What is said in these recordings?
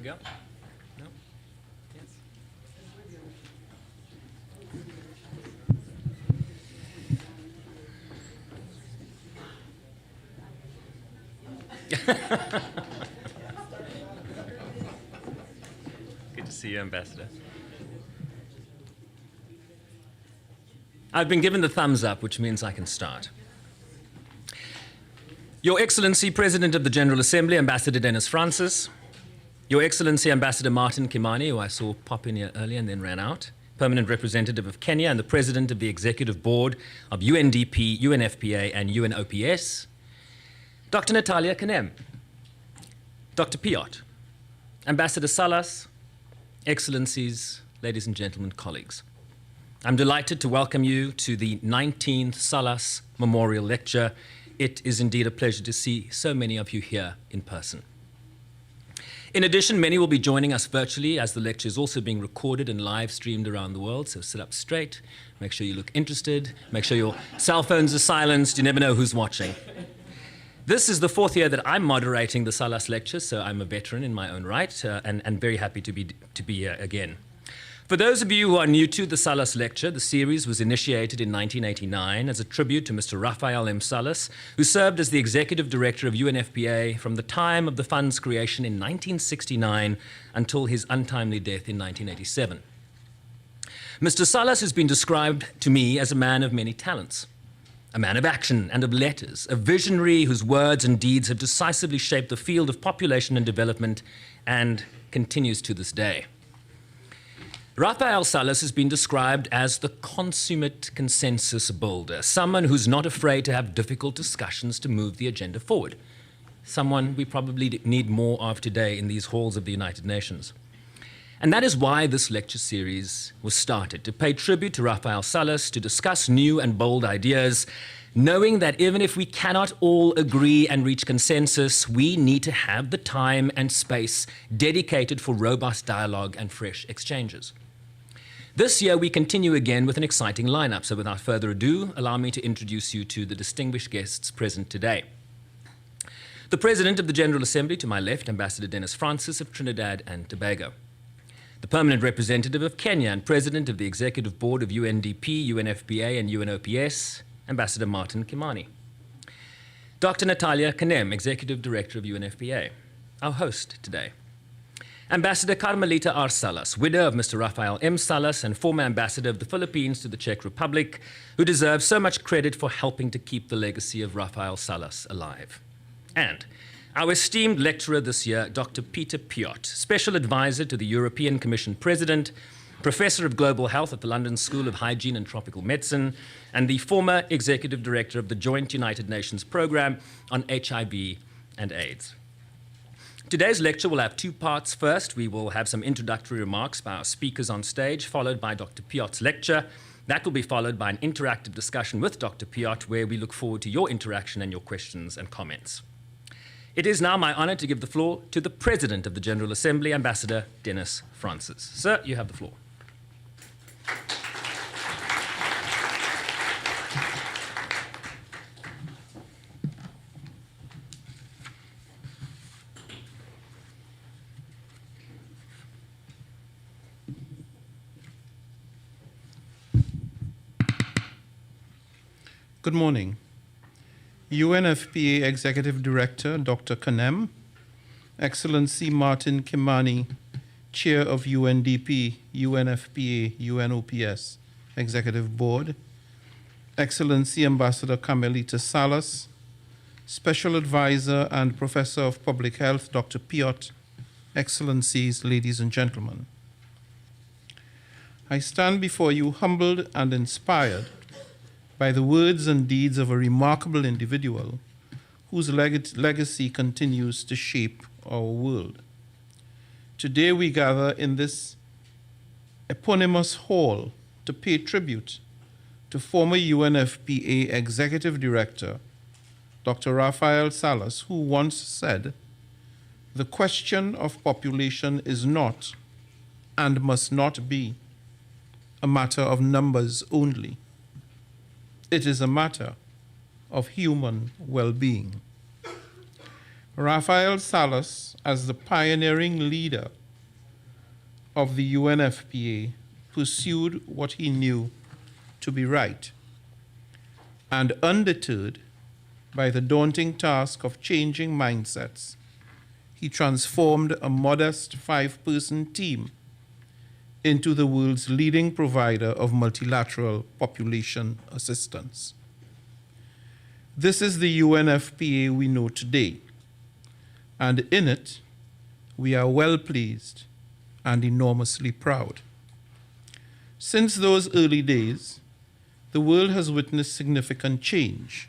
we go. No? Yes. Good to see you, Ambassador. I've been given the thumbs up, which means I can start. Your Excellency, President of the General Assembly, Ambassador Dennis Francis. Your Excellency, Ambassador Martin Kimani, who I saw pop in here earlier and then ran out, Permanent Representative of Kenya and the President of the Executive Board of UNDP, UNFPA, and UNOPS. Dr. Natalia Kanem. Dr. Piot. Ambassador Salas, Excellencies, ladies and gentlemen, colleagues. I'm delighted to welcome you to the 19th Salas Memorial Lecture. It is indeed a pleasure to see so many of you here in person. In addition, many will be joining us virtually as the lecture is also being recorded and live streamed around the world, so sit up straight, make sure you look interested, make sure your cell phones are silenced, you never know who's watching. This is the fourth year that I'm moderating the Salas Lecture, so I'm a veteran in my own right and very happy to be here again. For those of you who are new to the Salas Lecture, the series was initiated in 1989 as a tribute to Mr. Rafael M. Salas, who served as the Executive Director of UNFPA from the time of the fund's creation in 1969 until his untimely death in 1987. Mr. Salas has been described to me as a man of many talents, a man of action and of letters, a visionary whose words and deeds have decisively shaped the field of population and development and continues to this day. Rafael Salas has been described as the consummate consensus builder, someone who's not afraid to have difficult discussions to move the agenda forward, someone we probably need more of today in these halls of the United Nations. And that is why this lecture series was started, to pay tribute to Rafael Salas, to discuss new and bold ideas, knowing that even if we cannot all agree and reach consensus, we need to have the time and space dedicated for robust dialogue and fresh exchanges. This year, we continue again with an exciting lineup, so without further ado, allow me to introduce you to the distinguished guests present today. The President of the General Assembly, to my left, Ambassador Dennis Francis of Trinidad and Tobago. The Permanent Representative of Kenya and President of the Executive Board of UNDP, UNFPA, and UNOPS, Ambassador Martin Kimani. Dr. Natalia Kanem, Executive Director of UNFPA, our host today. Ambassador Carmelita R. Salas, widow of Mr. Rafael M. Salas and former ambassador of the Philippines to the Czech Republic, who deserves so much credit for helping to keep the legacy of Rafael Salas alive. And our esteemed lecturer this year, Dr. Peter Piot, Special Advisor to the European Commission President, Professor of Global Health at the London School of Hygiene and Tropical Medicine, and the former Executive Director of the Joint United Nations Programme on HIV and AIDS. Today's lecture will have two parts. First, we will have some introductory remarks by our speakers on stage, followed by Dr. Piot's lecture. That will be followed by an interactive discussion with Dr. Piot, where we look forward to your interaction and your questions and comments. It is now my honor to give the floor to the President of the General Assembly, Ambassador Dennis Francis. Sir, you have the floor. Good morning. UNFPA Executive Director, Dr. Kanem, Excellency Martin Kimani, Chair of UNDP, UNFPA, UNOPS Executive Board, Excellency Ambassador Carmelita Salas, Special Advisor and Professor of Public Health, Dr. Piot, Excellencies, ladies and gentlemen. I stand before you humbled and inspired by the words and deeds of a remarkable individual whose legacy continues to shape our world. Today we gather in this eponymous hall to pay tribute to former UNFPA Executive Director, Dr. Rafael Salas, who once said, "The question of population is not and must not be a matter of numbers only. It is a matter of human well-being." Rafael Salas, as the pioneering leader of the UNFPA, pursued what he knew to be right, and undeterred by the daunting task of changing mindsets, he transformed a modest 5-person team into the world's leading provider of multilateral population assistance. This is the UNFPA we know today, and in it, we are well pleased and enormously proud. Since those early days, the world has witnessed significant change.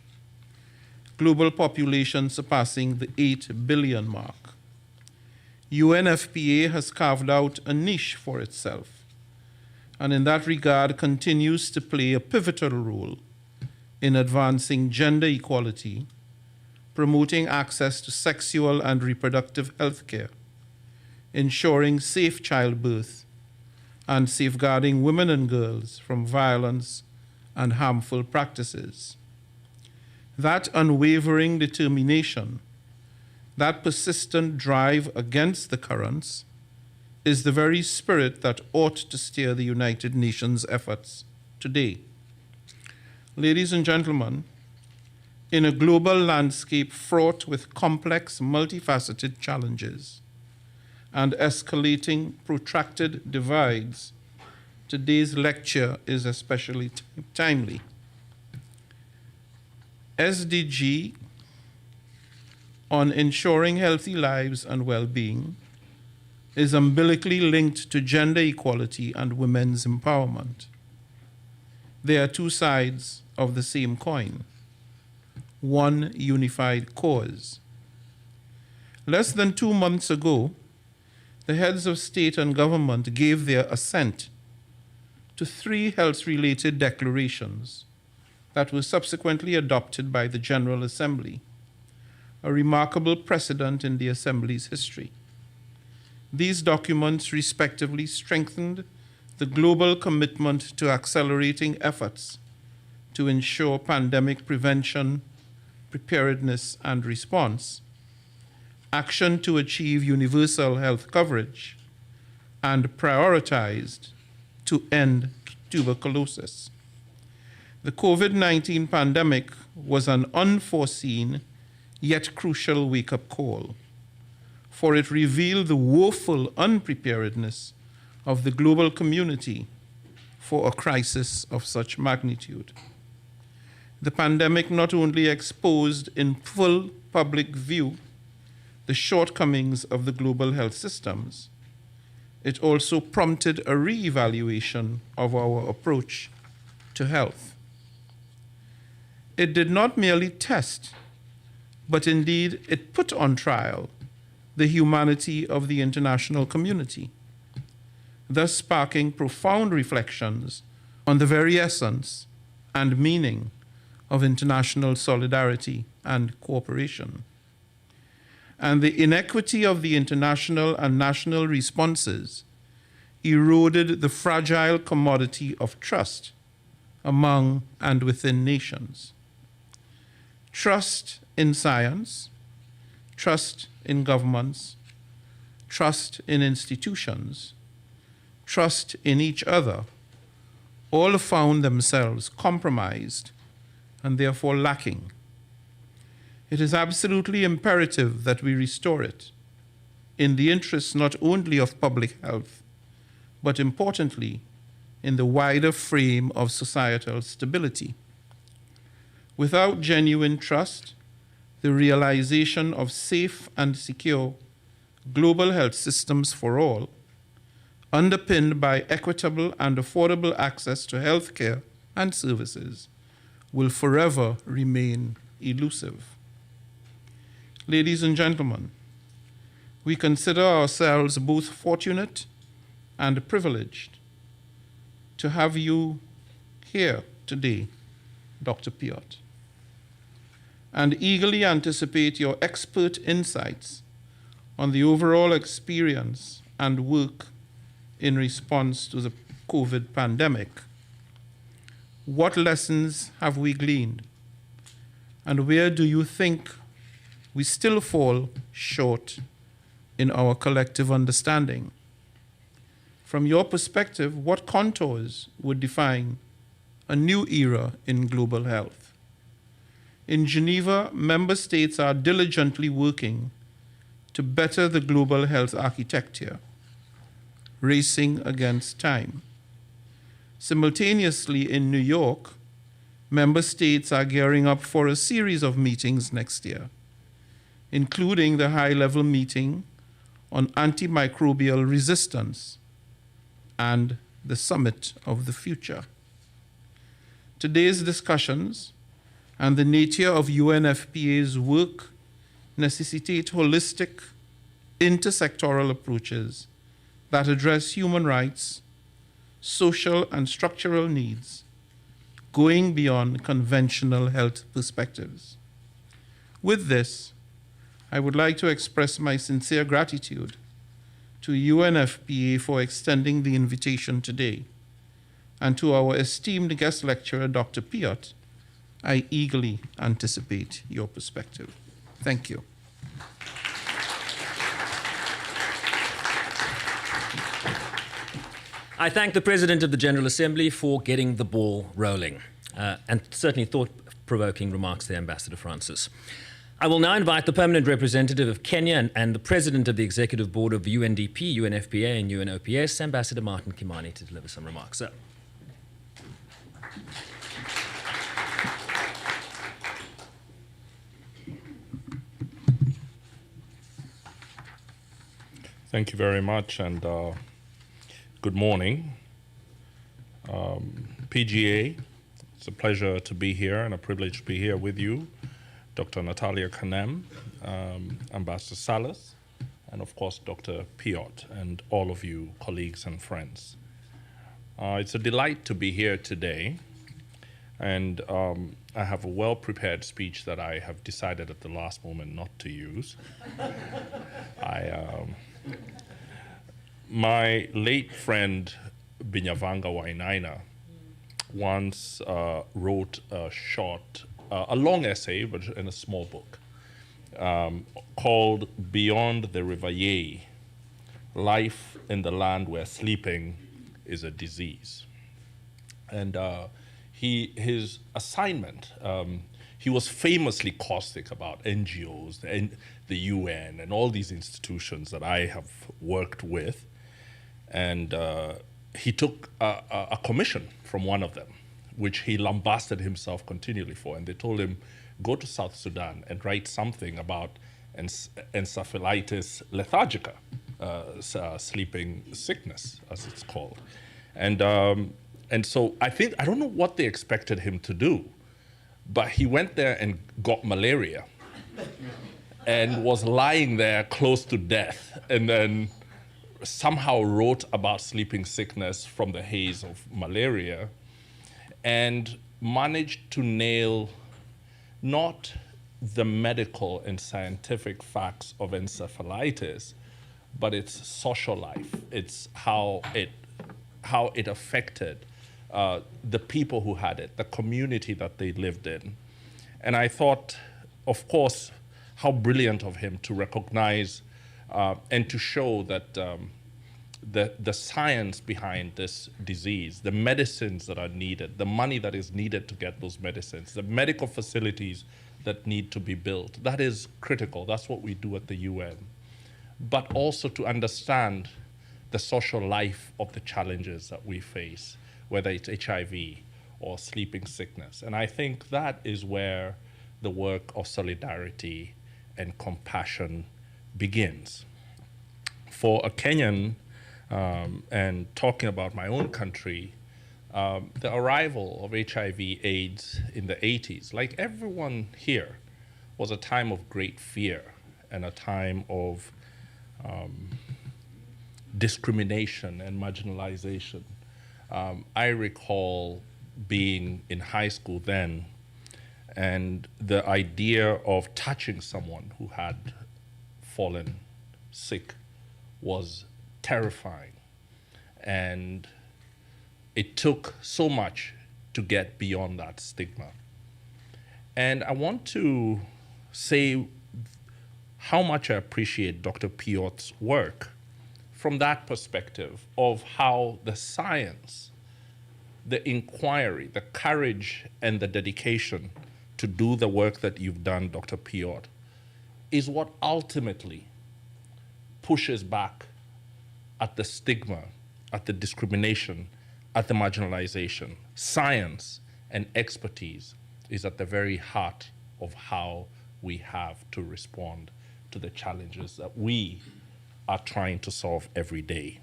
Global population surpassing the 8 billion mark. UNFPA has carved out a niche for itself, and in that regard continues to play a pivotal role in advancing gender equality, promoting access to sexual and reproductive health care, ensuring safe childbirth, and safeguarding women and girls from violence and harmful practices. That unwavering determination, that persistent drive against the currents, is the very spirit that ought to steer the United Nations efforts today. Ladies and gentlemen, in a global landscape fraught with complex, multifaceted challenges and escalating, protracted divides, today's lecture is especially timely. SDG on ensuring healthy lives and well-being is umbilically linked to gender equality and women's empowerment. They are two sides of the same coin, one unified cause. Less than 2 months ago, the heads of state and government gave their assent to 3 health-related declarations that were subsequently adopted by the General Assembly, a remarkable precedent in the Assembly's history. These documents respectively strengthened the global commitment to accelerating efforts to ensure pandemic prevention, preparedness, and response, action to achieve universal health coverage, and prioritized to end tuberculosis. The COVID-19 pandemic was an unforeseen yet crucial wake-up call, for it revealed the woeful unpreparedness of the global community for a crisis of such magnitude. The pandemic not only exposed in full public view the shortcomings of the global health systems, it also prompted a re-evaluation of our approach to health. It did not merely test, but indeed it put on trial the humanity of the international community, thus sparking profound reflections on the very essence and meaning of international solidarity and cooperation. And the inequity of the international and national responses eroded the fragile commodity of trust among and within nations. Trust in science, trust in governments, trust in institutions, trust in each other, all found themselves compromised and therefore lacking. It is absolutely imperative that we restore it in the interests not only of public health, but importantly, in the wider frame of societal stability. Without genuine trust, the realization of safe and secure global health systems for all, underpinned by equitable and affordable access to health care and services, will forever remain elusive. Ladies and gentlemen, we consider ourselves both fortunate and privileged to have you here today, Dr. Piot, and eagerly anticipate your expert insights on the overall experience and work in response to the COVID pandemic. What lessons have we gleaned? And where do you think we still fall short in our collective understanding. From your perspective, what contours would define a new era in global health? In Geneva, member states are diligently working to better the global health architecture, racing against time. Simultaneously, in New York, member states are gearing up for a series of meetings next year, including the high-level meeting on antimicrobial resistance and the Summit of the Future. Today's discussions and the nature of UNFPA's work necessitate holistic, intersectoral approaches that address human rights, social and structural needs, going beyond conventional health perspectives. With this, I would like to express my sincere gratitude to UNFPA for extending the invitation today, and to our esteemed guest lecturer, Dr. Piot. I eagerly anticipate your perspective. Thank you. I thank the President of the General Assembly for getting the ball rolling, and certainly thought-provoking remarks there, Ambassador Francis. I will now invite the permanent representative of Kenya and the President of the Executive Board of UNDP, UNFPA, and UNOPS, Ambassador Martin Kimani, to deliver some remarks. Sir. Thank you very much, and good morning. PGA, it's a pleasure to be here and a privilege to be here with you, Dr. Natalia Kanem, Ambassador Salas, and of course Dr. Piot, and all of you colleagues and friends. It's a delight to be here today, and I have a well-prepared speech that I have decided at the last moment not to use. My late friend Binyavanga Wainaina once wrote a long essay, but in a small book, called Beyond the River Yea, Life in the Land Where Sleeping is a Disease. And his assignment, he was famously caustic about NGOs, the UN, and all these institutions that I have worked with. And he took a commission from one of them, which he lambasted himself continually for. And they told him, go to South Sudan and write something about encephalitis lethargica, sleeping sickness, as it's called. And so I don't know what they expected him to do, but he went there and got malaria and was lying there close to death, and then somehow wrote about sleeping sickness from the haze of malaria, and managed to nail not the medical and scientific facts of encephalitis, but its social life. It's how it affected the people who had it, the community that they lived in. And I thought, of course, how brilliant of him to recognize and to show that the science behind this disease, the medicines that are needed, the money that is needed to get those medicines, the medical facilities that need to be built, that is critical. That's what we do at the UN. But also to understand the social life of the challenges that we face, whether it's HIV or sleeping sickness. And I think that is where the work of solidarity and compassion begins. For a Kenyan, and talking about my own country, the arrival of HIV/AIDS in the 80s, like everyone here, was a time of great fear and a time of discrimination and marginalization. I recall being in high school then, and the idea of touching someone who had fallen sick was terrifying. And it took so much to get beyond that stigma. And I want to say how much I appreciate Dr. Piot's work from that perspective of how the science, the inquiry, the courage, and the dedication to do the work that you've done, Dr. Piot, is what ultimately pushes back at the stigma, at the discrimination, at the marginalization. Science and expertise is at the very heart of how we have to respond to the challenges that we are trying to solve every day.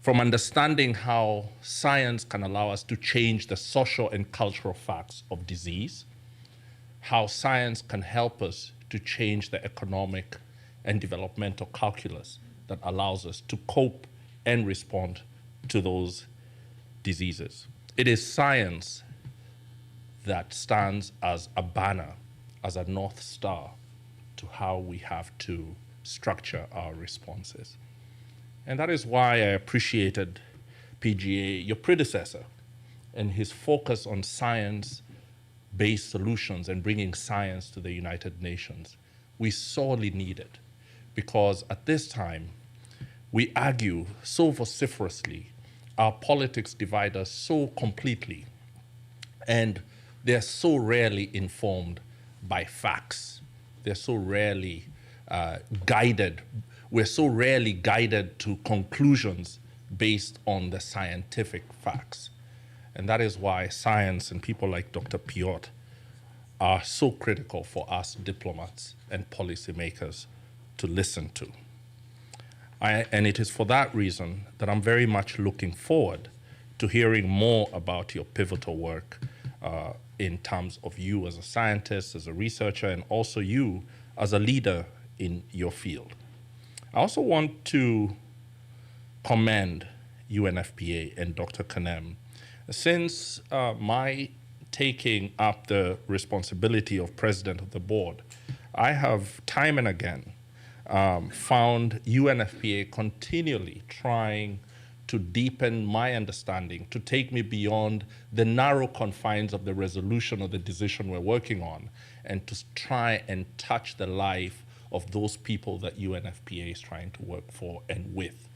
From understanding how science can allow us to change the social and cultural facts of disease, how science can help us to change the economic and developmental calculus that allows us to cope and respond to those diseases. It is science that stands as a banner, as a North Star to how we have to structure our responses. And that is why I appreciated PGA, your predecessor, and his focus on science-based solutions and bringing science to the United Nations. We sorely need it, because at this time, we argue so vociferously, our politics divide us so completely, and they're so rarely informed by facts. They're so rarely guided. We're so rarely guided to conclusions based on the scientific facts. And that is why science and people like Dr. Piot are so critical for us diplomats and policymakers to listen to. And it is for that reason that I'm very much looking forward to hearing more about your pivotal work in terms of you as a scientist, as a researcher, and also you as a leader in your field. I also want to commend UNFPA and Dr. Kanem. Since my taking up the responsibility of president of the board, I have time and again found UNFPA continually trying to deepen my understanding, to take me beyond the narrow confines of the resolution or the decision we're working on, and to try and touch the life of those people that UNFPA is trying to work for and with.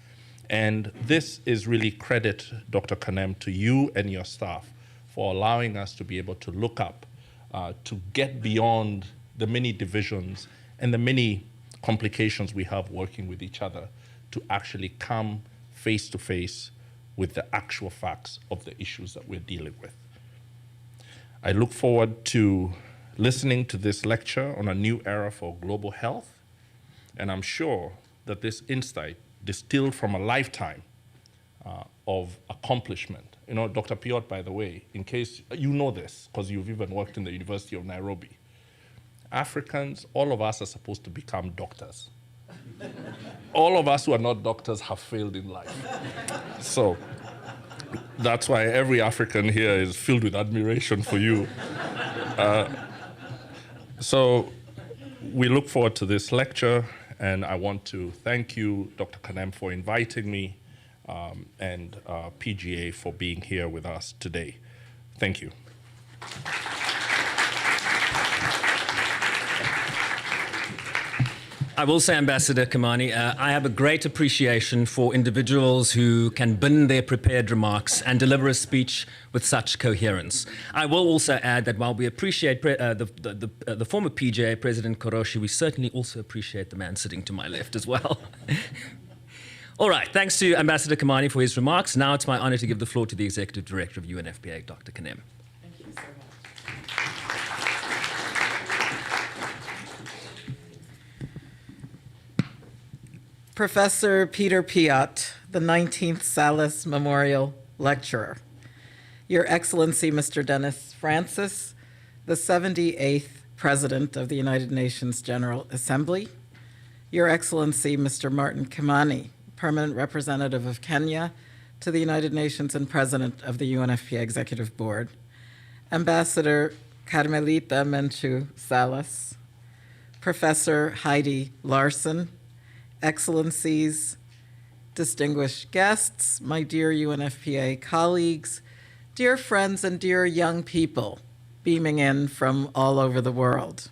And this is really credit, Dr. Kanem, to you and your staff for allowing us to be able to look up, to get beyond the many divisions and the many complications we have working with each other, to actually come face to face with the actual facts of the issues that we're dealing with. I look forward to listening to this lecture on a new era for global health, and I'm sure that this insight, distilled from a lifetime of accomplishment. You know, Dr. Piot, by the way, in case you know this, because you've even worked in the University of Nairobi, Africans, all of us are supposed to become doctors. All of us who are not doctors have failed in life. So that's why every African here is filled with admiration for you. So we look forward to this lecture, and I want to thank you, Dr. Kanem, for inviting me, and PGA for being here with us today. Thank you. I will say, Ambassador Kimani, I have a great appreciation for individuals who can bin their prepared remarks and deliver a speech with such coherence. I will also add that while we appreciate the former PJA, President Koroshi, we certainly also appreciate the man sitting to my left as well. All right, thanks to Ambassador Kimani for his remarks. Now it's my honor to give the floor to the Executive Director of UNFPA, Dr. Kanem. Thank you so much. Professor Peter Piot, the 19th Salas Memorial Lecturer. Your Excellency, Mr. Dennis Francis, the 78th President of the United Nations General Assembly. Your Excellency, Mr. Martin Kimani, Permanent Representative of Kenya to the United Nations and President of the UNFPA Executive Board. Ambassador Carmelita Menchu Salas, Professor Heidi Larson, Excellencies, distinguished guests, my dear UNFPA colleagues, dear friends and dear young people beaming in from all over the world.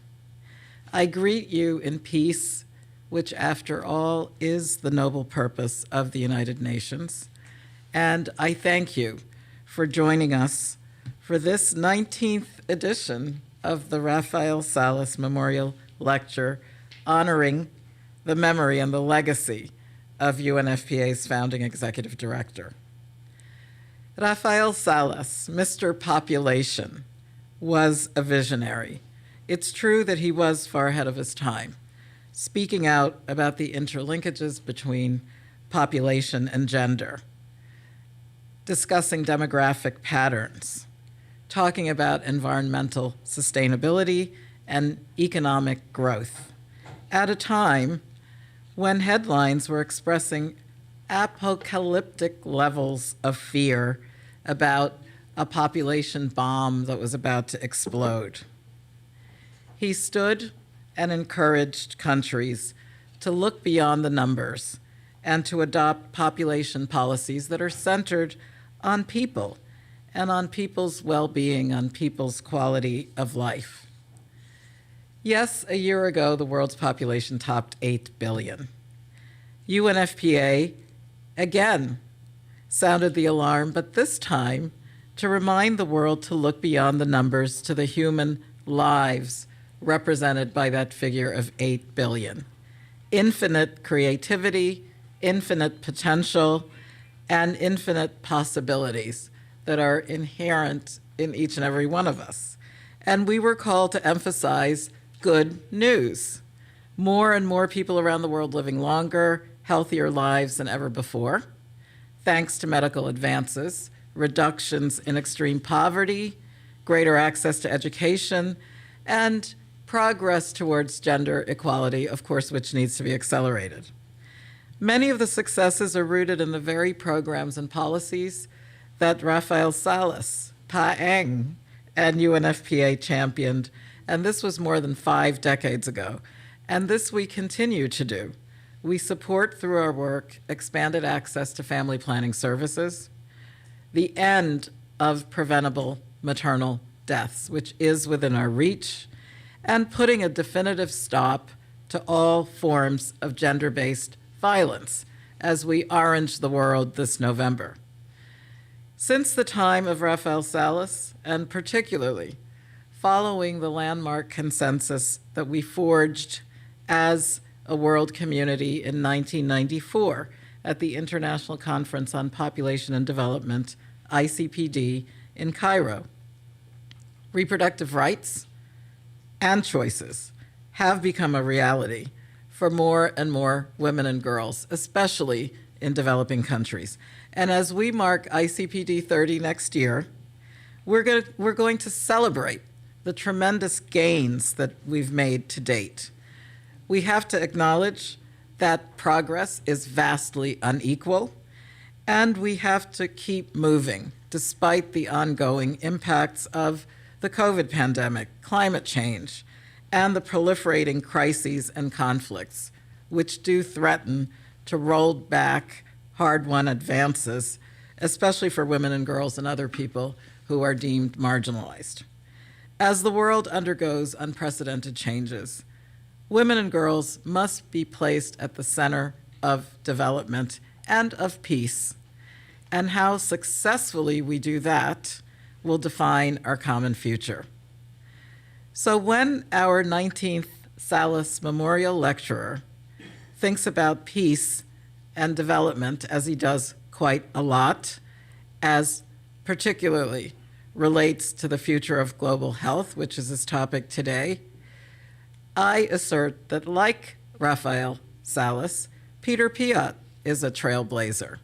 I greet you in peace, which after all is the noble purpose of the United Nations. And I thank you for joining us for this 19th edition of the Rafael Salas Memorial Lecture, honoring the memory and the legacy of UNFPA's founding executive director. Rafael Salas, Mr. Population, was a visionary. It's true that he was far ahead of his time, speaking out about the interlinkages between population and gender, discussing demographic patterns, talking about environmental sustainability and economic growth, at a time when headlines were expressing apocalyptic levels of fear about a population bomb that was about to explode. He stood and encouraged countries to look beyond the numbers and to adopt population policies that are centered on people and on people's well-being, on people's quality of life. Yes, a year ago, the world's population topped 8 billion. UNFPA, again, sounded the alarm, but this time to remind the world to look beyond the numbers to the human lives represented by that figure of 8 billion. Infinite creativity, infinite potential, and infinite possibilities that are inherent in each and every one of us. And we were called to emphasize good news. More and more people around the world living longer, healthier lives than ever before, thanks to medical advances, reductions in extreme poverty, greater access to education, and progress towards gender equality, of course, which needs to be accelerated. Many of the successes are rooted in the very programs and policies that Rafael Salas, Paeng, and UNFPA championed, and this was more than 5 decades ago. And this we continue to do. We support through our work expanded access to family planning services, the end of preventable maternal deaths, which is within our reach, and putting a definitive stop to all forms of gender-based violence as we orange the world this November. Since the time of Rafael Salas, and particularly following the landmark consensus that we forged as a world community in 1994 at the International Conference on Population and Development, ICPD, in Cairo, reproductive rights and choices have become a reality for more and more women and girls, especially in developing countries. And as we mark ICPD 30 next year, we're going to celebrate the tremendous gains that we've made to date. We have to acknowledge that progress is vastly unequal, and we have to keep moving despite the ongoing impacts of the COVID pandemic, climate change, and the proliferating crises and conflicts, which do threaten to roll back hard-won advances, especially for women and girls and other people who are deemed marginalized. As the world undergoes unprecedented changes, women and girls must be placed at the center of development and of peace. And how successfully we do that will define our common future. So when our 19th Salas Memorial Lecturer thinks about peace and development, as he does quite a lot, as particularly relates to the future of global health, which is his topic today, I assert that, like Rafael Salas, Peter Piot is a trailblazer.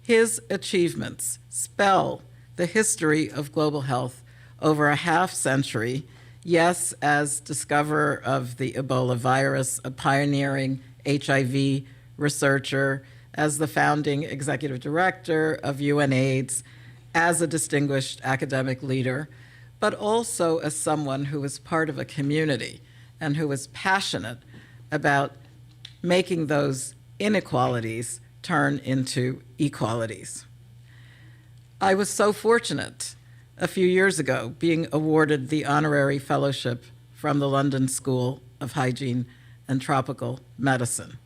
His achievements spell the history of global health over a half century, yes, as discoverer of the Ebola virus, a pioneering HIV researcher, as the founding executive director of UNAIDS, as a distinguished academic leader, but also as someone who was part of a community and who was passionate about making those inequalities turn into equalities. I was so fortunate a few years ago being awarded the honorary fellowship from the London School of Hygiene and Tropical Medicine.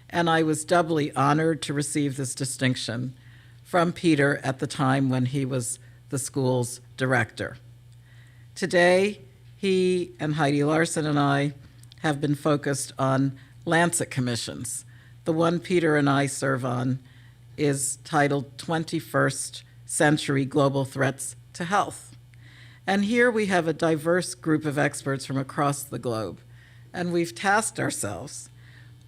And I was doubly honored to receive this distinction from Peter at the time when he was the school's director. Today, he and Heidi Larson and I have been focused on Lancet commissions. The one Peter and I serve on is titled 21st Century Global Threats to Health. And here we have a diverse group of experts from across the globe, and we've tasked ourselves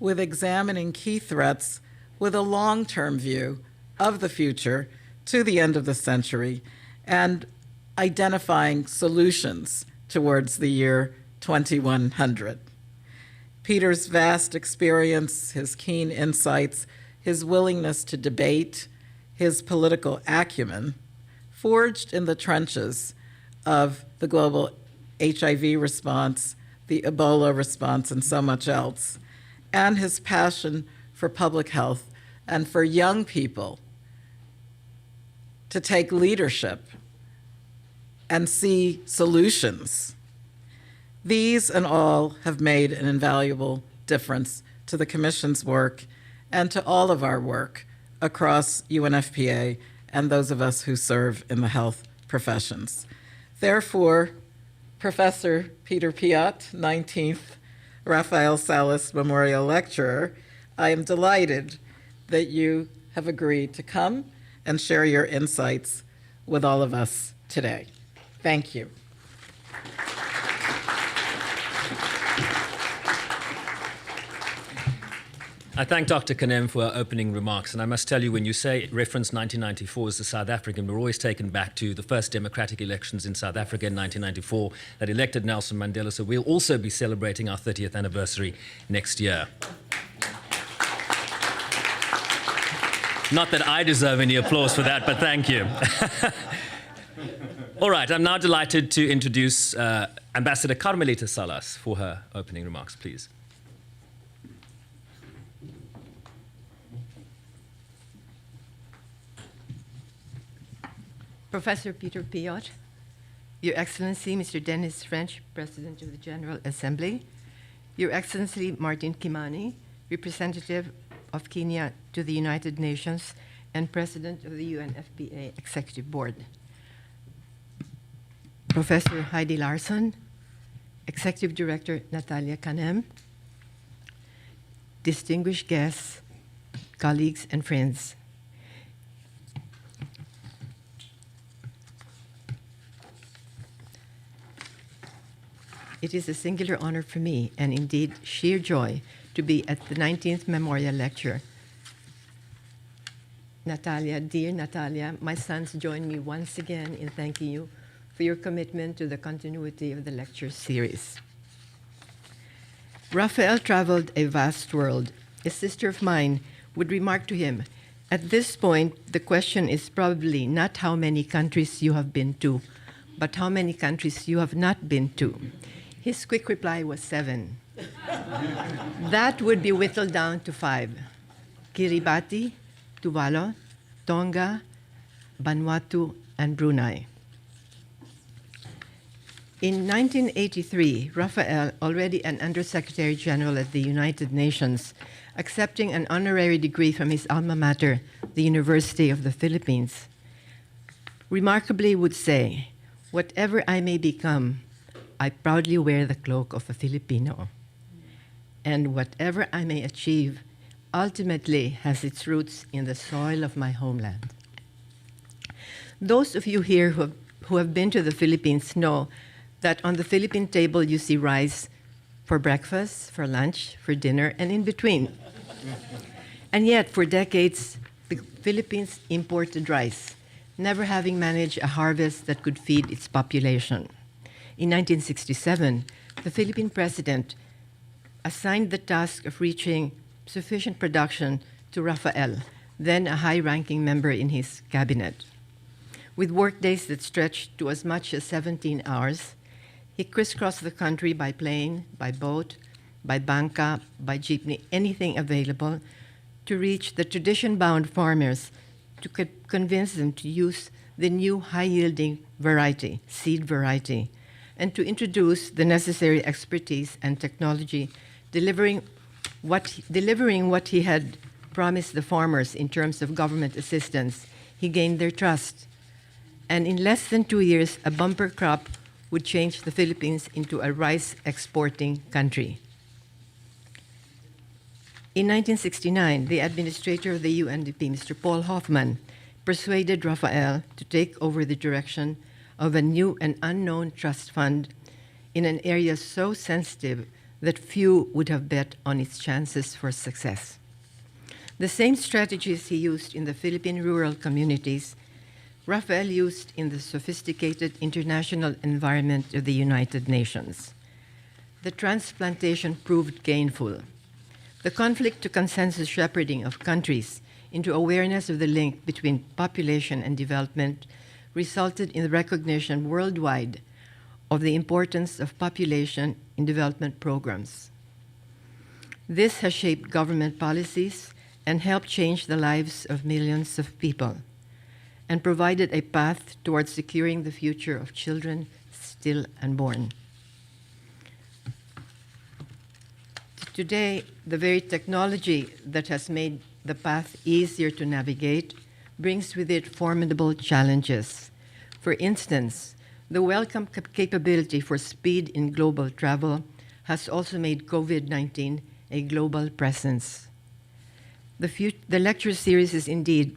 with examining key threats with a long-term view of the future to the end of the century and identifying solutions towards the year 2100. Peter's vast experience, his keen insights, his willingness to debate, his political acumen, forged in the trenches of the global HIV response, the Ebola response, and so much else, and his passion for public health and for young people to take leadership and see solutions. These and all have made an invaluable difference to the Commission's work and to all of our work across UNFPA and those of us who serve in the health professions. Therefore, Professor Peter Piot, 19th Rafael Salas Memorial Lecturer, I am delighted that you have agreed to come and share your insights with all of us today. Thank you. I thank Dr. Kanem for her opening remarks, and I must tell you, when you say reference 1994 as the South African, we're always taken back to the first democratic elections in South Africa in 1994 that elected Nelson Mandela, so we'll also be celebrating our 30th anniversary next year. Not that I deserve any applause for that, but thank you. All right, I'm now delighted to introduce Ambassador Carmelita Salas for her opening remarks, please. Professor Peter Piot, Your Excellency Mr. Dennis French, President of the General Assembly, Your Excellency Martin Kimani, Representative of Kenya to the United Nations and President of the UNFPA Executive Board, Professor Heidi Larson, Executive Director Natalia Kanem, distinguished guests, colleagues, and friends. It is a singular honor for me, and indeed sheer joy, to be at the 19th Memorial Lecture. Natalia, dear Natalia, my sons join me once again in thanking you for your commitment to the continuity of the lecture series. Rafael traveled a vast world. A sister of mine would remark to him, at this point, the question is probably not how many countries you have been to, but how many countries you have not been to. His quick reply was 7. That would be whittled down to 5. Kiribati, Tuvalu, Tonga, Vanuatu, and Brunei. In 1983, Rafael, already an Undersecretary General at the United Nations, accepting an honorary degree from his alma mater, the University of the Philippines, remarkably would say, "Whatever I may become, I proudly wear the cloak of a Filipino. And whatever I may achieve ultimately has its roots in the soil of my homeland." Those of you here who have been to the Philippines know that on the Philippine table you see rice for breakfast, for lunch, for dinner, and in between. And yet, for decades, the Philippines imported rice, never having managed a harvest that could feed its population. In 1967, the Philippine president assigned the task of reaching sufficient production to Rafael, then a high-ranking member in his cabinet. With workdays that stretched to as much as 17 hours, he crisscrossed the country by plane, by boat, by banca, by jeepney, anything available, to reach the tradition-bound farmers to convince them to use the new high-yielding variety, seed variety, and to introduce the necessary expertise and technology, delivering what he had promised the farmers in terms of government assistance. He gained their trust. And in less than 2 years, a bumper crop would change the Philippines into a rice exporting country. In 1969, the administrator of the UNDP, Mr. Paul Hoffman, persuaded Rafael to take over the direction of a new and unknown trust fund in an area so sensitive that few would have bet on its chances for success. The same strategies he used in the Philippine rural communities, Rafael used in the sophisticated international environment of the United Nations. The transplantation proved gainful. The conflict to consensus shepherding of countries into awareness of the link between population and development resulted in the recognition worldwide of the importance of population in development programs. This has shaped government policies and helped change the lives of millions of people, and provided a path towards securing the future of children still unborn. Today, the very technology that has made the path easier to navigate brings with it formidable challenges. For instance, the welcome capability for speed in global travel has also made COVID-19 a global presence. The lecture series is indeed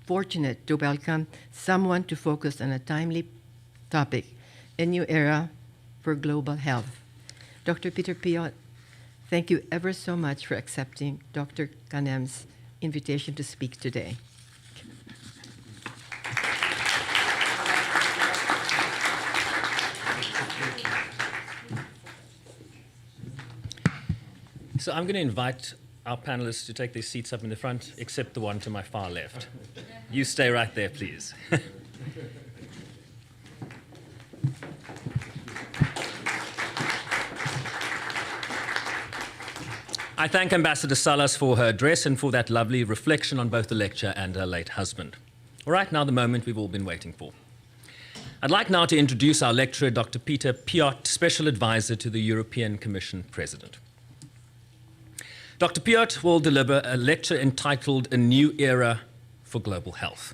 fortunate to welcome someone to focus on a timely topic, a new era for global health. Dr. Peter Piot, thank you ever so much for accepting Dr. Kanem's invitation to speak today. So I'm going to invite our panelists to take their seats up in the front, except the one to my far left. You stay right there, please. I thank Ambassador Salas for her address and for that lovely reflection on both the lecture and her late husband. All right, now the moment we've all been waiting for. I'd like now to introduce our lecturer, Dr. Peter Piot, Special Advisor to the European Commission President. Dr. Piot will deliver a lecture entitled A New Era for Global Health.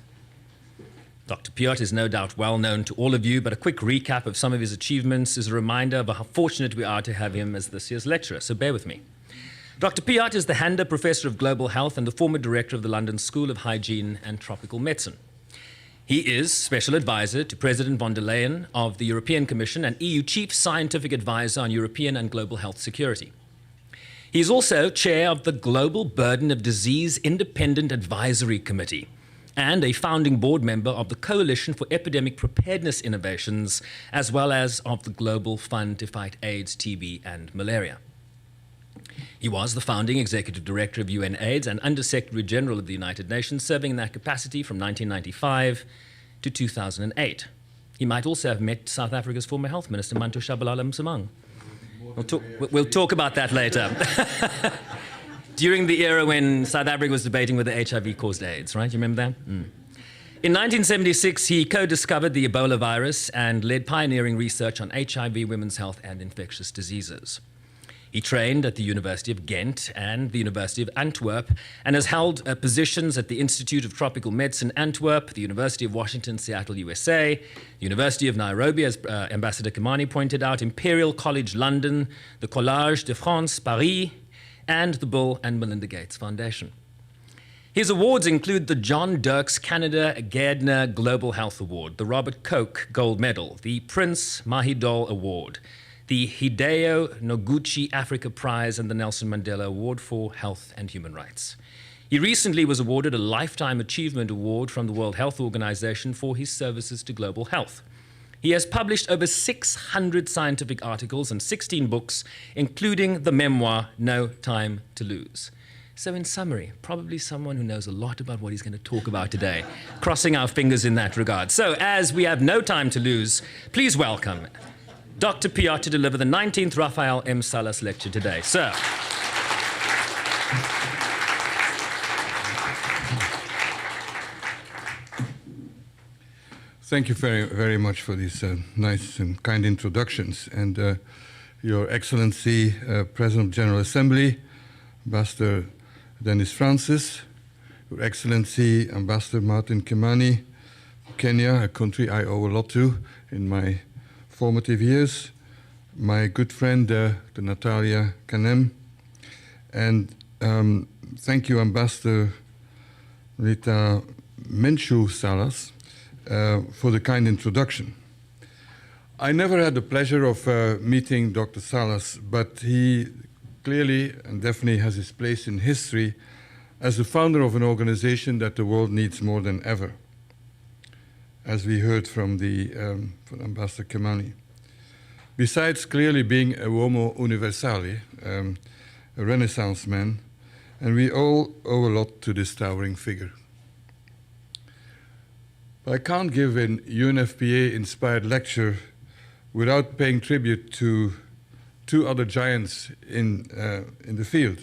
Dr. Piot is no doubt well known to all of you, but a quick recap of some of his achievements is a reminder of how fortunate we are to have him as this year's lecturer, so bear with me. Dr. Piot is the Hander Professor of Global Health and the former Director of the London School of Hygiene and Tropical Medicine. He is Special Advisor to President von der Leyen of the European Commission and EU Chief Scientific Advisor on European and Global Health Security. He is also chair of the Global Burden of Disease Independent Advisory Committee and a founding board member of the Coalition for Epidemic Preparedness Innovations, as well as of the Global Fund to Fight AIDS, TB, and Malaria. He was the founding executive director of UNAIDS and Under-Secretary General of the United Nations, serving in that capacity from 1995 to 2008. He might also have met South Africa's former health minister, Manto Shabalala Msimang. We'll talk about that later. During the era when South Africa was debating whether HIV caused AIDS, right? You remember that? In 1976, he co-discovered the Ebola virus and led pioneering research on HIV, women's health, and infectious diseases. He trained at the University of Ghent and the University of Antwerp and has held positions at the Institute of Tropical Medicine, Antwerp, the University of Washington, Seattle, USA, the University of Nairobi, as Ambassador Kimani pointed out, Imperial College London, the Collège de France, Paris, and the Bill and Melinda Gates Foundation. His awards include the John Dirks Canada Gairdner Global Health Award, the Robert Koch Gold Medal, the Prince Mahidol Award, the Hideo Noguchi Africa Prize, and the Nelson Mandela Award for Health and Human Rights. He recently was awarded a Lifetime Achievement Award from the World Health Organization for his services to global health. He has published over 600 scientific articles and 16 books, including the memoir, No Time to Lose. So in summary, probably someone who knows a lot about what he's going to talk about today, crossing our fingers in that regard. So as we have no time to lose, please welcome Dr. Piot to deliver the 19th Rafael M. Salas Lecture today. Sir. thank you very, very much for these nice and kind introductions. And Your Excellency, President of the General Assembly, Ambassador Dennis Francis, Your Excellency, Ambassador Martin Kimani, Kenya, a country I owe a lot to in my formative years, my good friend, Natalia Kanem, and thank you, Ambassador Rita Menchu Salas, for the kind introduction. I never had the pleasure of meeting Dr. Salas, but he clearly and definitely has his place in history as the founder of an organization that the world needs more than ever, as we heard from from Ambassador Kimani. Besides clearly being a uomo universale, a Renaissance man, and we all owe a lot to this towering figure. But I can't give an UNFPA-inspired lecture without paying tribute to two other giants in the field,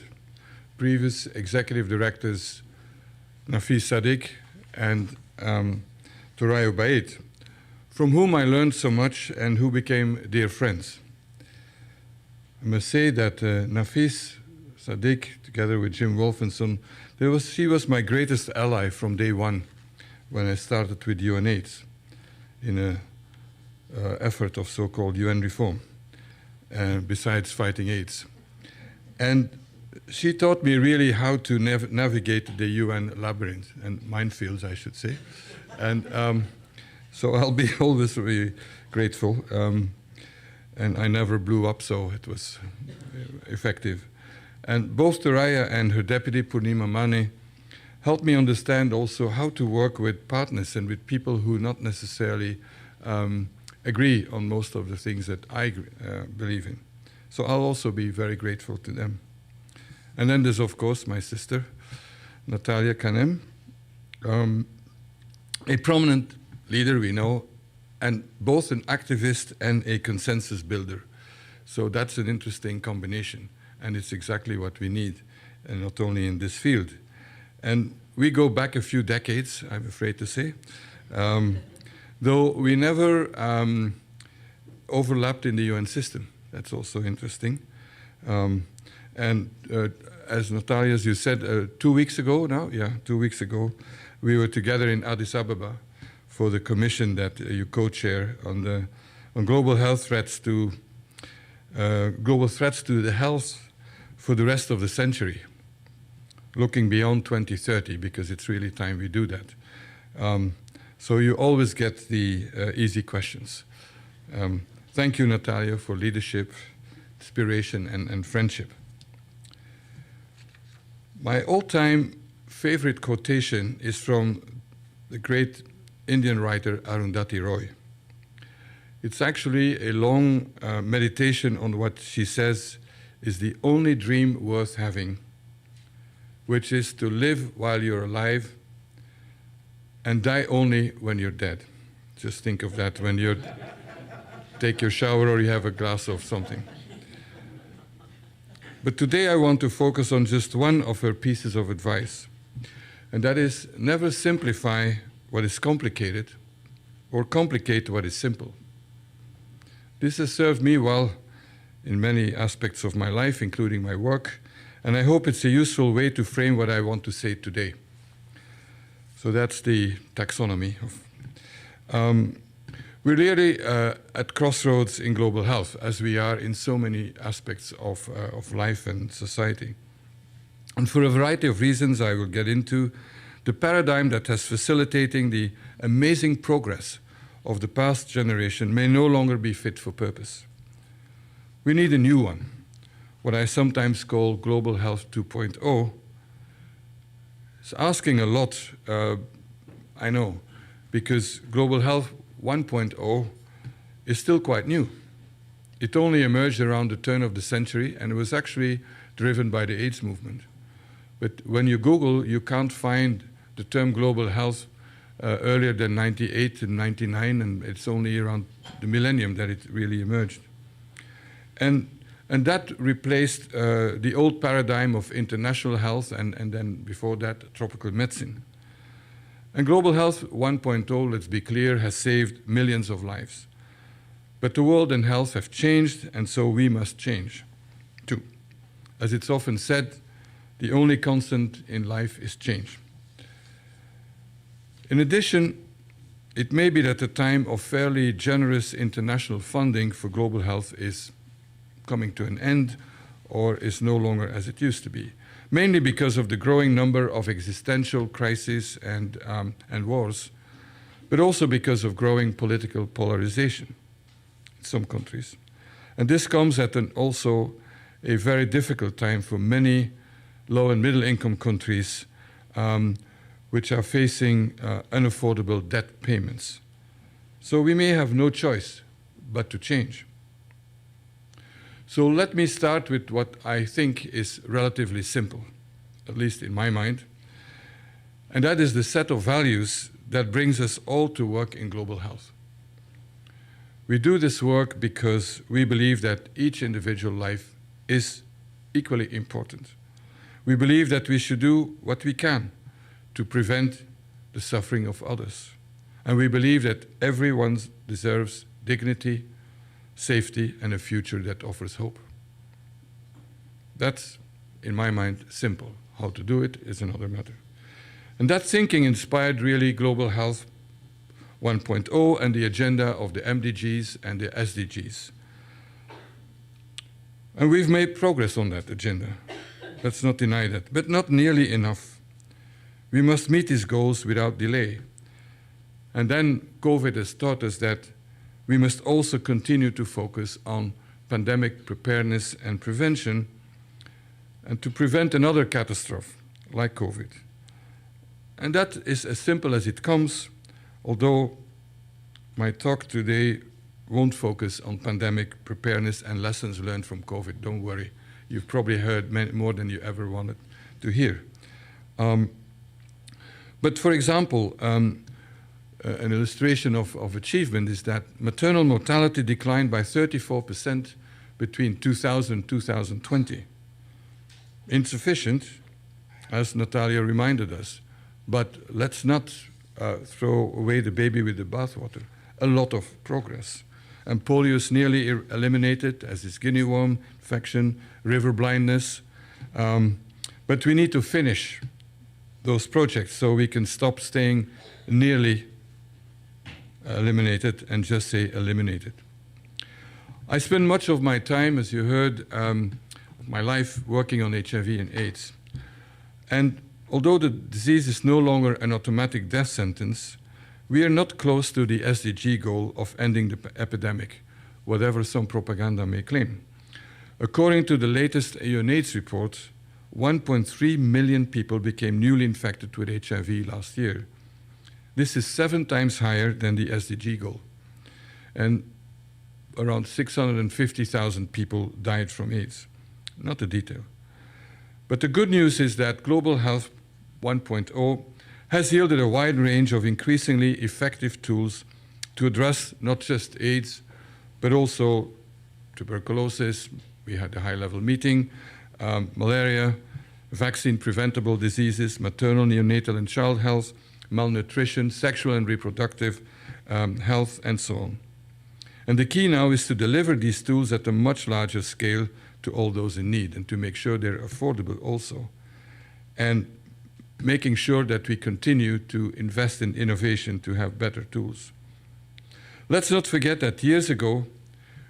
previous executive directors Nafis Sadik and Torayo Bait, from whom I learned so much and who became dear friends. I must say that Nafis Sadik, together with Jim Wolfenson, she was my greatest ally from day one when I started with UNAIDS in an effort of so-called UN reform, besides fighting AIDS. And she taught me really how to navigate the UN labyrinth, and minefields, I should say. And so I'll be always very grateful. And I never blew up, so it was effective. And both Toraya and her deputy, Purnima Mane, helped me understand also how to work with partners and with people who not necessarily agree on most of the things that I believe in. So I'll also be very grateful to them. And then there's, of course, my sister, Natalia Kanem, a prominent leader we know, and both an activist and a consensus builder. So that's an interesting combination, and it's exactly what we need, and not only in this field. And we go back a few decades, I'm afraid to say, though we never overlapped in the UN system. That's also interesting. As Natalia, as you said, 2 weeks ago now, 2 weeks ago, we were together in Addis Ababa for the commission that you co-chair on global health threats to the health for the rest of the century, looking beyond 2030, because it's really time we do that. So you always get the easy questions. Thank you, Natalia, for leadership, inspiration, and friendship. My all-time favorite quotation is from the great Indian writer Arundhati Roy. It's actually a long meditation on what she says is the only dream worth having, which is to live while you're alive and die only when you're dead. Just think of that when you take your shower or you have a glass of something. But today I want to focus on just one of her pieces of advice, and that is never simplify what is complicated or complicate what is simple. This has served me well in many aspects of my life, including my work, and I hope it's a useful way to frame what I want to say today. So that's the taxonomy. We're really at crossroads in global health, as we are in so many aspects of life and society. And for a variety of reasons I will get into, the paradigm that has facilitating the amazing progress of the past generation may no longer be fit for purpose. We need a new one, what I sometimes call Global Health 2.0. It's asking a lot, I know, because Global Health 1.0 is still quite new. It only emerged around the turn of the century, and it was actually driven by the AIDS movement. But when you Google, you can't find the term global health earlier than 98 and 99, and it's only around the millennium that it really emerged. And that replaced the old paradigm of international health and then before that, tropical medicine. And Global Health 1.0, let's be clear, has saved millions of lives. But the world and health have changed, and so we must change too. As it's often said, the only constant in life is change. In addition, it may be that the time of fairly generous international funding for global health is coming to an end or is no longer as it used to be, mainly because of the growing number of existential crises and wars, but also because of growing political polarization in some countries. And this comes at also a very difficult time for many low and middle income countries which are facing unaffordable debt payments. So we may have no choice but to change. So let me start with what I think is relatively simple, at least in my mind, and that is the set of values that brings us all to work in global health. We do this work because we believe that each individual life is equally important. We believe that we should do what we can to prevent the suffering of others. And we believe that everyone deserves dignity, safety, and a future that offers hope. That's, in my mind, simple. How to do it is another matter. And that thinking inspired really Global Health 1.0 and the agenda of the MDGs and the SDGs. And we've made progress on that agenda. Let's not deny that, but not nearly enough. We must meet these goals without delay. And then COVID has taught us that we must also continue to focus on pandemic preparedness and prevention and to prevent another catastrophe like COVID. And that is as simple as it comes, although my talk today won't focus on pandemic preparedness and lessons learned from COVID. Don't worry. You've probably heard more than you ever wanted to hear. But for example, an illustration of achievement is that maternal mortality declined by 34% between 2000 and 2020. Insufficient, as Natalia reminded us, but let's not throw away the baby with the bathwater. A lot of progress. And polio is nearly eliminated, as is guinea worm infection, river blindness. But we need to finish those projects so we can stop staying nearly eliminated and just say eliminated. I spend much of my time, as you heard, my life working on HIV and AIDS. And although the disease is no longer an automatic death sentence, we are not close to the SDG goal of ending the epidemic, whatever some propaganda may claim. According to the latest UNAIDS report, 1.3 million people became newly infected with HIV last year. This is 7 times higher than the SDG goal. And around 650,000 people died from AIDS. Not the detail. But the good news is that Global Health 1.0 has yielded a wide range of increasingly effective tools to address not just AIDS, but also tuberculosis. We had a high-level meeting, malaria, vaccine-preventable diseases, maternal, neonatal, and child health, malnutrition, sexual and reproductive health, and so on. And the key now is to deliver these tools at a much larger scale to all those in need and to make sure they're affordable also. And making sure that we continue to invest in innovation to have better tools. Let's not forget that years ago,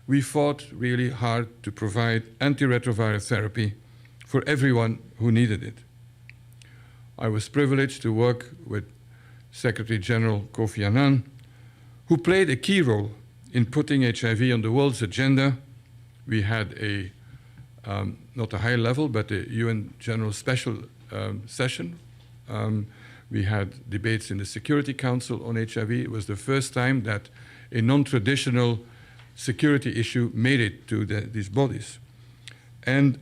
we fought really hard to provide antiretroviral therapy for everyone who needed it. I was privileged to work with Secretary General Kofi Annan, who played a key role in putting HIV on the world's agenda. We had not a high level, but a UN General Special session. We had debates in the Security Council on HIV. It was the first time that a non-traditional security issue made it to these bodies. And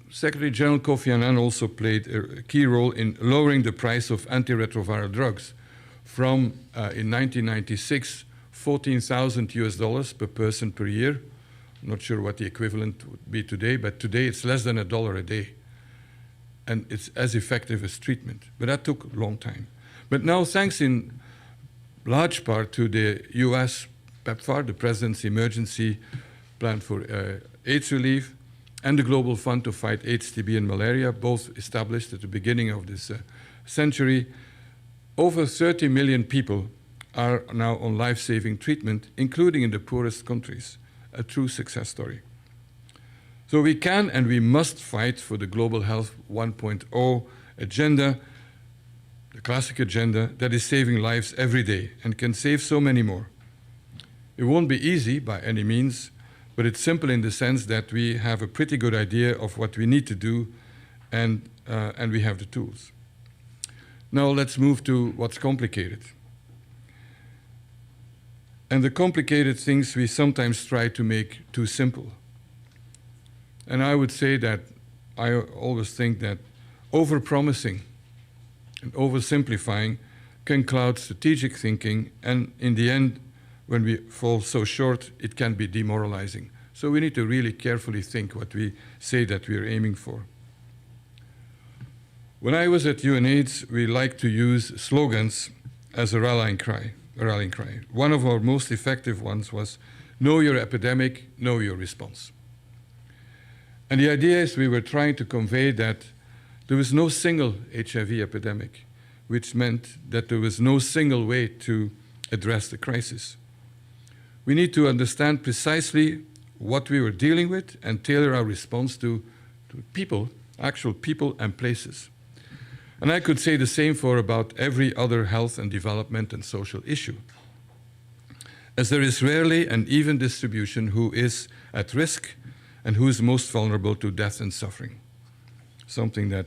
Secretary General Kofi Annan also played a key role in lowering the price of antiretroviral drugs from, in 1996, $14,000 per person per year. I'm not sure what the equivalent would be today, but today it's less than $1 a day. and it's as effective as treatment. But that took a long time. But now, thanks in large part to the US PEPFAR, the President's Emergency Plan for AIDS Relief, and the Global Fund to Fight AIDS, TB, and Malaria, both established at the beginning of this century, over 30 million people are now on life-saving treatment, including in the poorest countries, a true success story. So we can and we must fight for the Global Health 1.0 agenda, the classic agenda that is saving lives every day and can save so many more. It won't be easy by any means, but it's simple in the sense that we have a pretty good idea of what we need to do, and we have the tools. Now let's move to what's complicated. And the complicated things we sometimes try to make too simple. And I would say that I always think that overpromising and oversimplifying can cloud strategic thinking, and in the end, when we fall so short, it can be demoralizing. So we need to really carefully think what we say that we're aiming for. When I was at UNAIDS, we liked to use slogans as a rallying cry. One of our most effective ones was, know your epidemic, know your response. And the idea is we were trying to convey that there was no single HIV epidemic, which meant that there was no single way to address the crisis. We need to understand precisely what we were dealing with and tailor our response to people, actual people and places. And I could say the same for about every other health and development and social issue, as there is rarely an even distribution who is at risk and who is most vulnerable to death and suffering, something that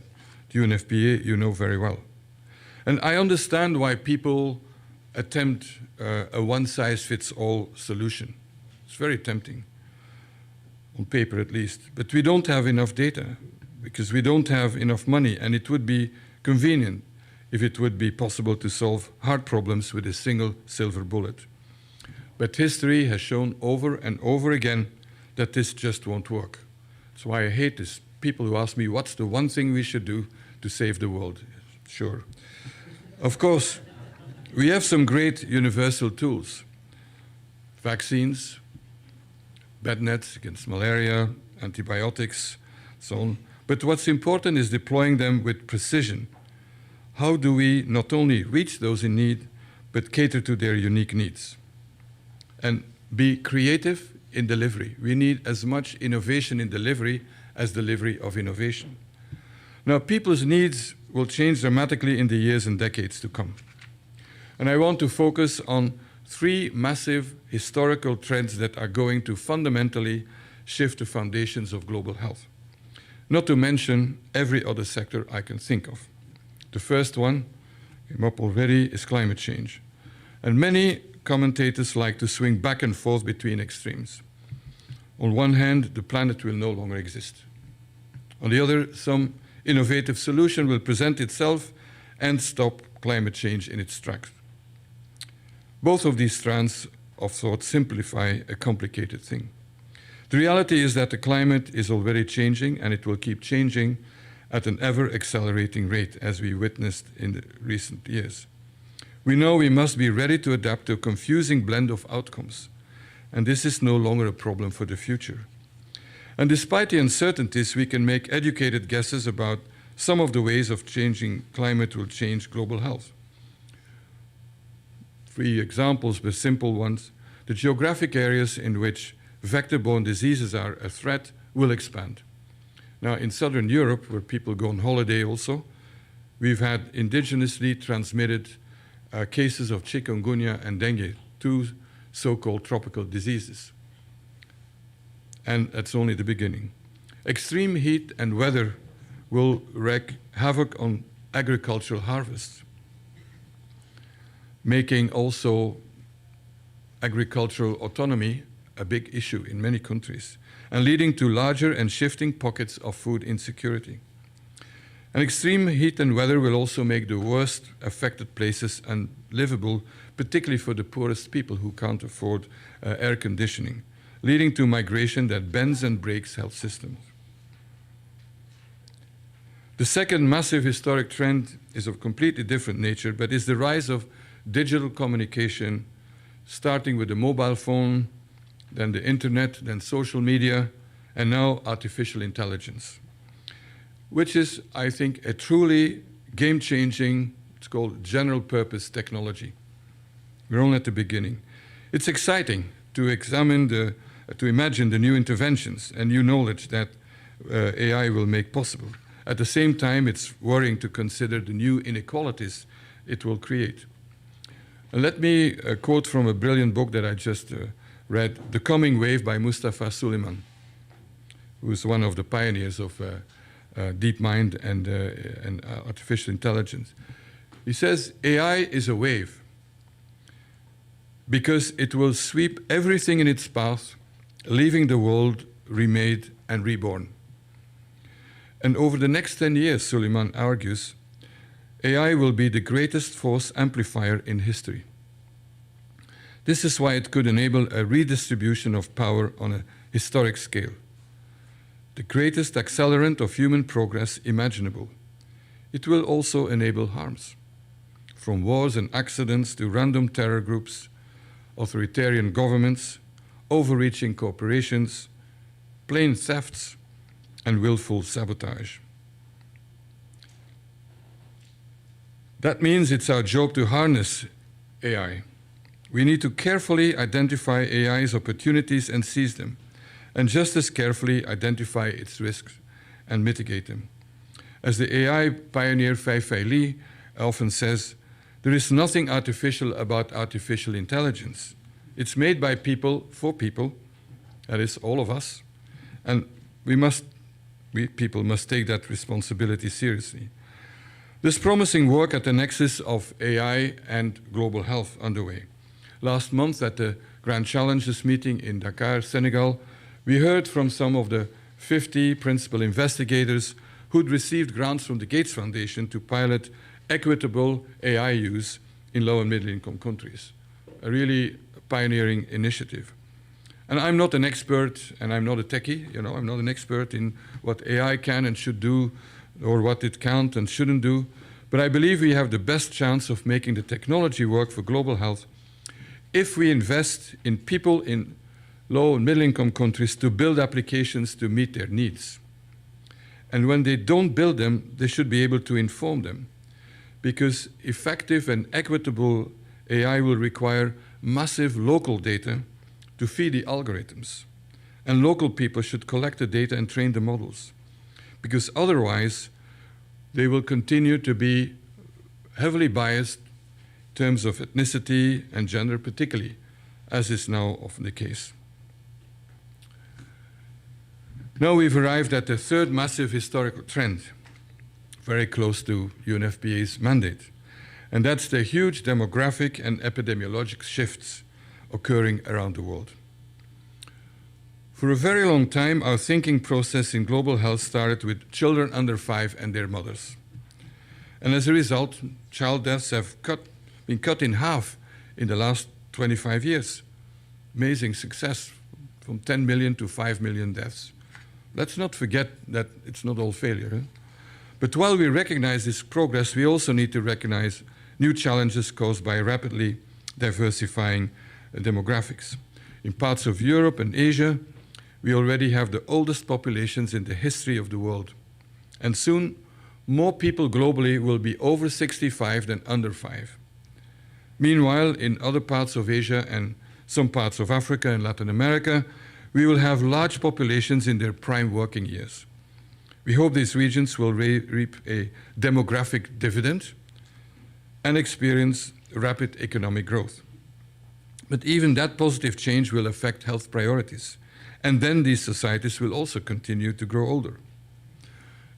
the UNFPA, you know very well. And I understand why people attempt a one-size-fits-all solution. It's very tempting, on paper at least. But we don't have enough data because we don't have enough money, and it would be convenient if it would be possible to solve hard problems with a single silver bullet. But history has shown over and over again that this just won't work. That's why I hate this. People who ask me, what's the one thing we should do to save the world? Sure. Of course, we have some great universal tools. Vaccines, bed nets against malaria, antibiotics, so on. But what's important is deploying them with precision. How do we not only reach those in need, but cater to their unique needs? And be creative in delivery. We need as much innovation in delivery as delivery of innovation. Now, people's needs will change dramatically in the years and decades to come. And I want to focus on three massive historical trends that are going to fundamentally shift the foundations of global health. Not to mention every other sector I can think of. The first one, came up already, is climate change. And many commentators like to swing back and forth between extremes. On one hand, the planet will no longer exist. On the other, some innovative solution will present itself and stop climate change in its tracks. Both of these strands of thought simplify a complicated thing. The reality is that the climate is already changing, and it will keep changing at an ever-accelerating rate, as we witnessed in the recent years. We know we must be ready to adapt to a confusing blend of outcomes, and this is no longer a problem for the future. And despite the uncertainties, we can make educated guesses about some of the ways of changing climate will change global health. 3 examples, but simple ones. The geographic areas in which vector-borne diseases are a threat will expand. Now, in Southern Europe, where people go on holiday also, we've had indigenously transmitted cases of chikungunya and dengue, 2 so-called tropical diseases. And that's only the beginning. Extreme heat and weather will wreak havoc on agricultural harvests, making also agricultural autonomy a big issue in many countries, and leading to larger and shifting pockets of food insecurity. And extreme heat and weather will also make the worst affected places unlivable, particularly for the poorest people who can't afford air conditioning, leading to migration that bends and breaks health systems. The second massive historic trend is of completely different nature, but is the rise of digital communication, starting with the mobile phone, then the internet, then social media, and now artificial intelligence, which is, I think, a truly game-changing, it's called general-purpose technology. We're only at the beginning. It's exciting to imagine the new interventions and new knowledge that AI will make possible. At the same time, it's worrying to consider the new inequalities it will create. And let me quote from a brilliant book that I just read, The Coming Wave by Mustafa Suleiman, who is one of the pioneers of DeepMind and artificial intelligence. He says, AI is a wave because it will sweep everything in its path, leaving the world remade and reborn. And over the next 10 years, Suleiman argues, AI will be the greatest force amplifier in history. This is why it could enable a redistribution of power on a historic scale. The greatest accelerant of human progress imaginable. It will also enable harms, from wars and accidents to random terror groups, authoritarian governments, overreaching corporations, plain thefts, and willful sabotage. That means it's our job to harness AI. We need to carefully identify AI's opportunities and seize them, and just as carefully identify its risks and mitigate them. As the AI pioneer Fei-Fei Li often says, there is nothing artificial about artificial intelligence. It's made by people for people, that is all of us, and we people must take that responsibility seriously. There's promising work at the nexus of AI and global health underway. Last month at the Grand Challenges meeting in Dakar, Senegal, we heard from some of the 50 principal investigators who'd received grants from the Gates Foundation to pilot equitable AI use in low and middle income countries. A really pioneering initiative. And I'm not an expert, and I'm not a techie, I'm not an expert in what AI can and should do, or what it can't and shouldn't do, but I believe we have the best chance of making the technology work for global health if we invest in people in low and middle income countries to build applications to meet their needs. And when they don't build them, they should be able to inform them, because effective and equitable AI will require massive local data to feed the algorithms. And local people should collect the data and train the models, because otherwise they will continue to be heavily biased in terms of ethnicity and gender particularly, as is now often the case. Now we've arrived at the third massive historical trend, very close to UNFPA's mandate, and that's the huge demographic and epidemiologic shifts occurring around the world. For a very long time, our thinking process in global health started with children under 5 and their mothers. And as a result, child deaths have been cut in half in the last 25 years. Amazing success, from 10 million to 5 million deaths. Let's not forget that it's not all failure. But while we recognize this progress, we also need to recognize new challenges caused by rapidly diversifying demographics. In parts of Europe and Asia, we already have the oldest populations in the history of the world. And soon, more people globally will be over 65 than under 5. Meanwhile, in other parts of Asia and some parts of Africa and Latin America, we will have large populations in their prime working years. We hope these regions will reap a demographic dividend and experience rapid economic growth. But even that positive change will affect health priorities. And then these societies will also continue to grow older.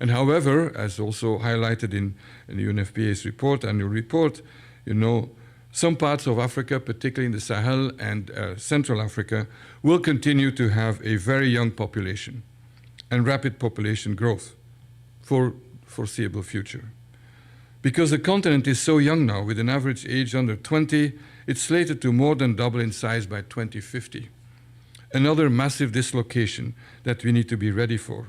And however, as also highlighted in the UNFPA's annual report, some parts of Africa, particularly in the Sahel and Central Africa, will continue to have a very young population and rapid population growth for foreseeable future. Because the continent is so young now, with an average age under 20, it's slated to more than double in size by 2050. Another massive dislocation that we need to be ready for.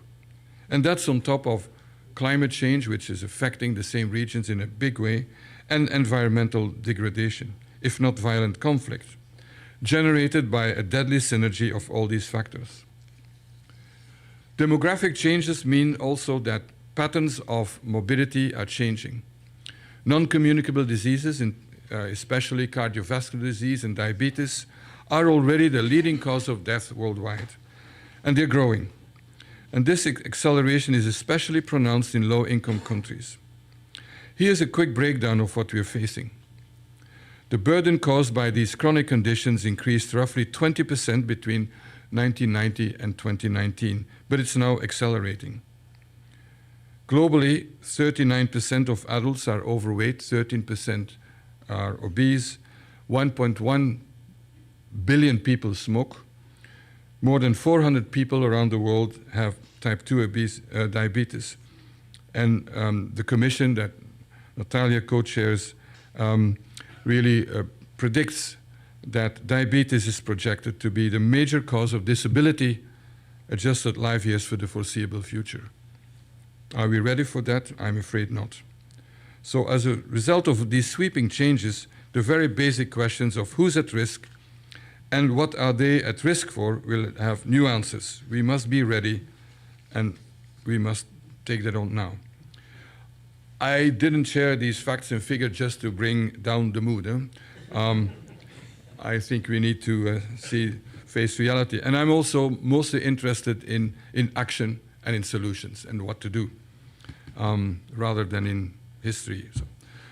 And that's on top of climate change, which is affecting the same regions in a big way, and environmental degradation, if not violent conflict, generated by a deadly synergy of all these factors. Demographic changes mean also that patterns of morbidity are changing. Non-communicable diseases, especially cardiovascular disease and diabetes, are already the leading cause of death worldwide, and they're growing. And this acceleration is especially pronounced in low-income countries. Here's a quick breakdown of what we're facing. The burden caused by these chronic conditions increased roughly 20% between 1990 and 2019, but it's now accelerating. Globally, 39% of adults are overweight, 13% are obese, 1.1 billion people smoke, more than 400 people around the world have type 2 diabetes. And the commission that Natalia co-chairs really predicts that diabetes is projected to be the major cause of disability-adjusted life years for the foreseeable future. Are we ready for that? I'm afraid not. So as a result of these sweeping changes, the very basic questions of who's at risk and what are they at risk for will have new answers. We must be ready, and we must take that on now. I didn't share these facts and figures just to bring down the mood. I think we need to face reality. And I'm also mostly interested in action and in solutions and what to do, rather than in history.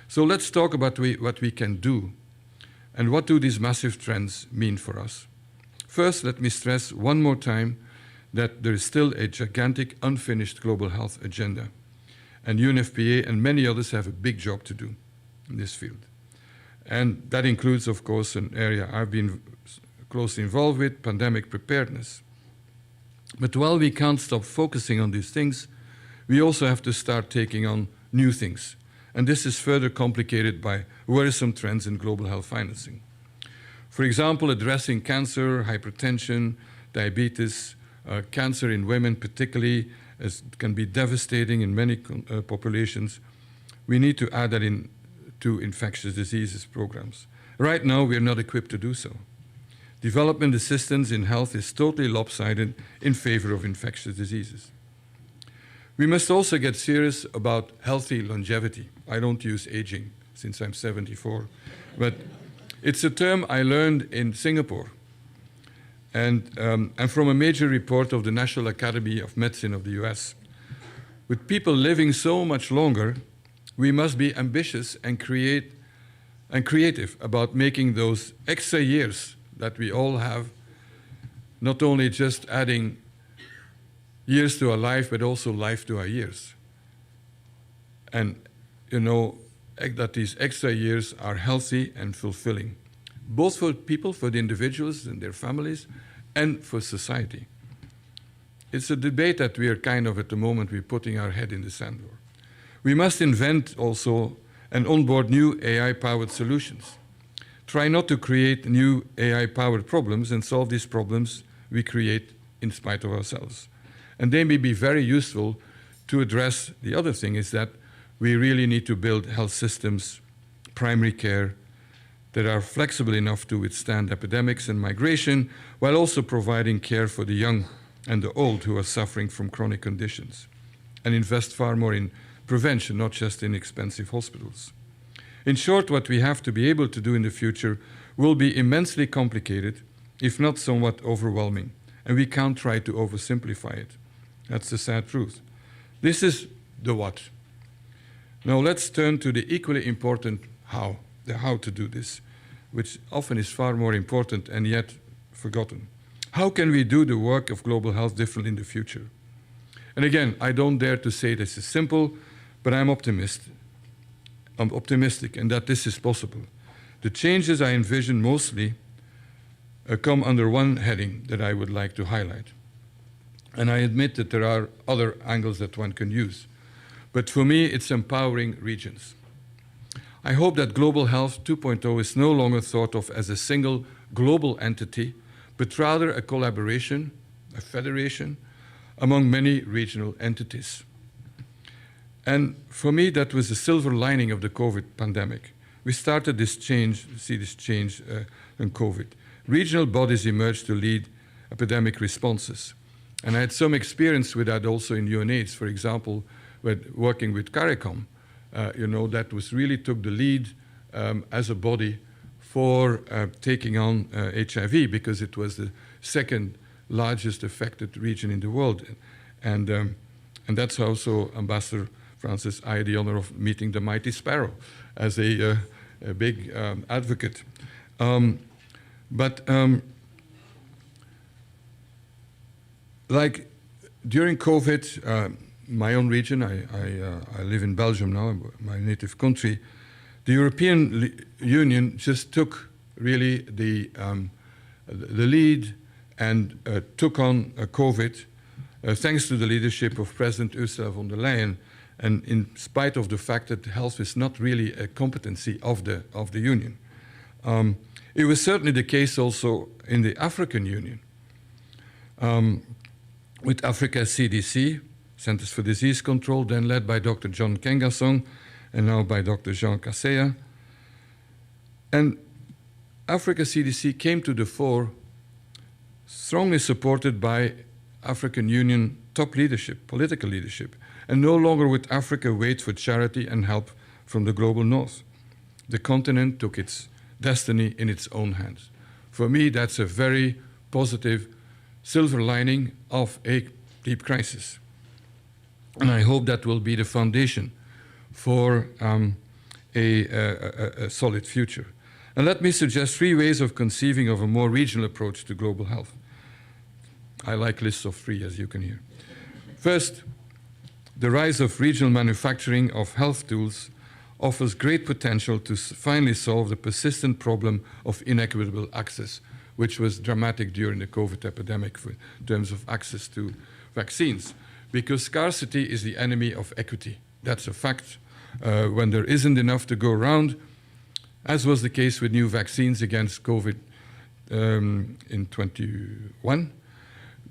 So let's talk about what we can do. And what do these massive trends mean for us? First, let me stress one more time that there is still a gigantic unfinished global health agenda. And UNFPA and many others have a big job to do in this field. And that includes, of course, an area I've been closely involved with, pandemic preparedness. But while we can't stop focusing on these things, we also have to start taking on new things. And this is further complicated by worrisome trends in global health financing. For example, addressing cancer, hypertension, diabetes, cancer in women particularly, as it can be devastating in many populations. We need to add that into infectious diseases programs. Right now, we are not equipped to do so. Development assistance in health is totally lopsided in favor of infectious diseases. We must also get serious about healthy longevity. I don't use aging since I'm 74, but it's a term I learned in Singapore and from a major report of the National Academy of Medicine of the US. With people living so much longer, we must be ambitious and creative about making those extra years that we all have, not only just adding years to our life, but also life to our years. And, that these extra years are healthy and fulfilling, both for people, for the individuals and their families, and for society. It's a debate that we are kind of, at the moment, we're putting our head in the sand for. We must invent also and onboard new AI-powered solutions. Try not to create new AI-powered problems and solve these problems we create in spite of ourselves. And they may be very useful to address the other thing is that we really need to build health systems, primary care, that are flexible enough to withstand epidemics and migration, while also providing care for the young and the old who are suffering from chronic conditions, and invest far more in prevention, not just in expensive hospitals. In short, what we have to be able to do in the future will be immensely complicated, if not somewhat overwhelming, and we can't try to oversimplify it. That's the sad truth. This is the what. Now let's turn to the equally important how, the how to do this, which often is far more important and yet forgotten. How can we do the work of global health differently in the future? And again, I don't dare to say this is simple, but I'm optimistic and that this is possible. The changes I envision mostly come under one heading that I would like to highlight. And I admit that there are other angles that one can use. But for me, it's empowering regions. I hope that Global Health 2.0 is no longer thought of as a single global entity, but rather a collaboration, a federation, among many regional entities. And for me, that was the silver lining of the COVID pandemic. We started this change, see this change in COVID. Regional bodies emerged to lead epidemic responses. And I had some experience with that also in UNAIDS, for example, with working with CARICOM, that was really took the lead as a body for taking on HIV, because it was the second largest affected region in the world. And that's also Ambassador Francis, I had the honor of meeting the mighty sparrow as a big advocate. Like during COVID, my own region, I live in Belgium now, my native country, the European Union just took really the lead and took on COVID thanks to the leadership of President Ursula von der Leyen, and in spite of the fact that health is not really a competency of the Union. It was certainly the case also in the African Union. With Africa CDC, Centers for Disease Control, then led by Dr. John Kengasong, and now by Dr. Jean Kaseya. And Africa CDC came to the fore, strongly supported by African Union top leadership, political leadership, and no longer would Africa wait for charity and help from the global north. The continent took its destiny in its own hands. For me, that's a very positive silver lining of a deep crisis. And I hope that will be the foundation for a solid future. And let me suggest 3 ways of conceiving of a more regional approach to global health. I like lists of 3, as you can hear. First, the rise of regional manufacturing of health tools offers great potential to finally solve the persistent problem of inequitable access, which was dramatic during the COVID epidemic in terms of access to vaccines, because scarcity is the enemy of equity. That's a fact. When there isn't enough to go around, as was the case with new vaccines against COVID in 21,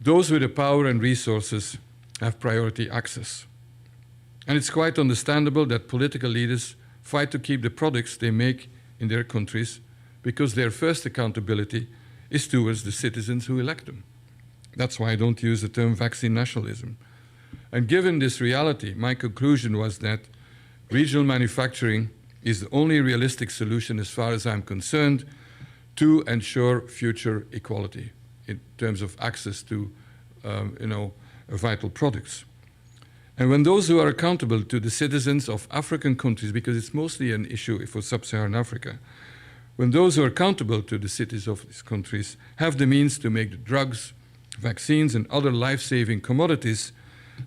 those with the power and resources have priority access. And it's quite understandable that political leaders fight to keep the products they make in their countries, because their first accountability is towards the citizens who elect them. That's why I don't use the term vaccine nationalism. And given this reality, my conclusion was that regional manufacturing is the only realistic solution, as far as I'm concerned, to ensure future equality in terms of access to vital products. And when those who are accountable to the citizens of African countries, because it's mostly an issue for sub-Saharan Africa, when those who are accountable to the cities of these countries have the means to make the drugs, vaccines, and other life-saving commodities,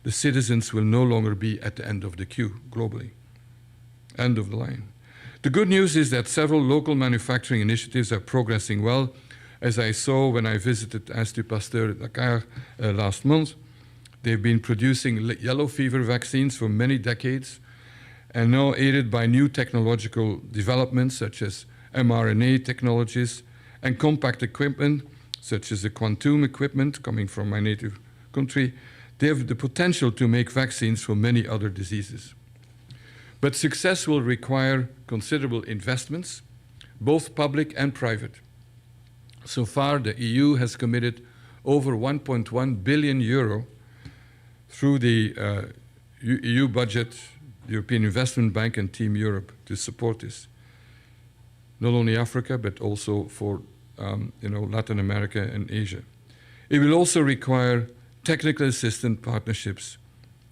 the citizens will no longer be at the end of the queue globally. End of the line. The good news is that several local manufacturing initiatives are progressing well, as I saw when I visited Institut Pasteur at Dakar last month. They've been producing yellow fever vaccines for many decades, and now aided by new technological developments such as mRNA technologies and compact equipment such as the quantum equipment coming from my native country, they have the potential to make vaccines for many other diseases. But success will require considerable investments, both public and private. So far, the EU has committed over 1.1 billion euro through the EU budget, the European Investment Bank, and Team Europe to support this. Not only Africa, but also for Latin America and Asia. It will also require technical assistance partnerships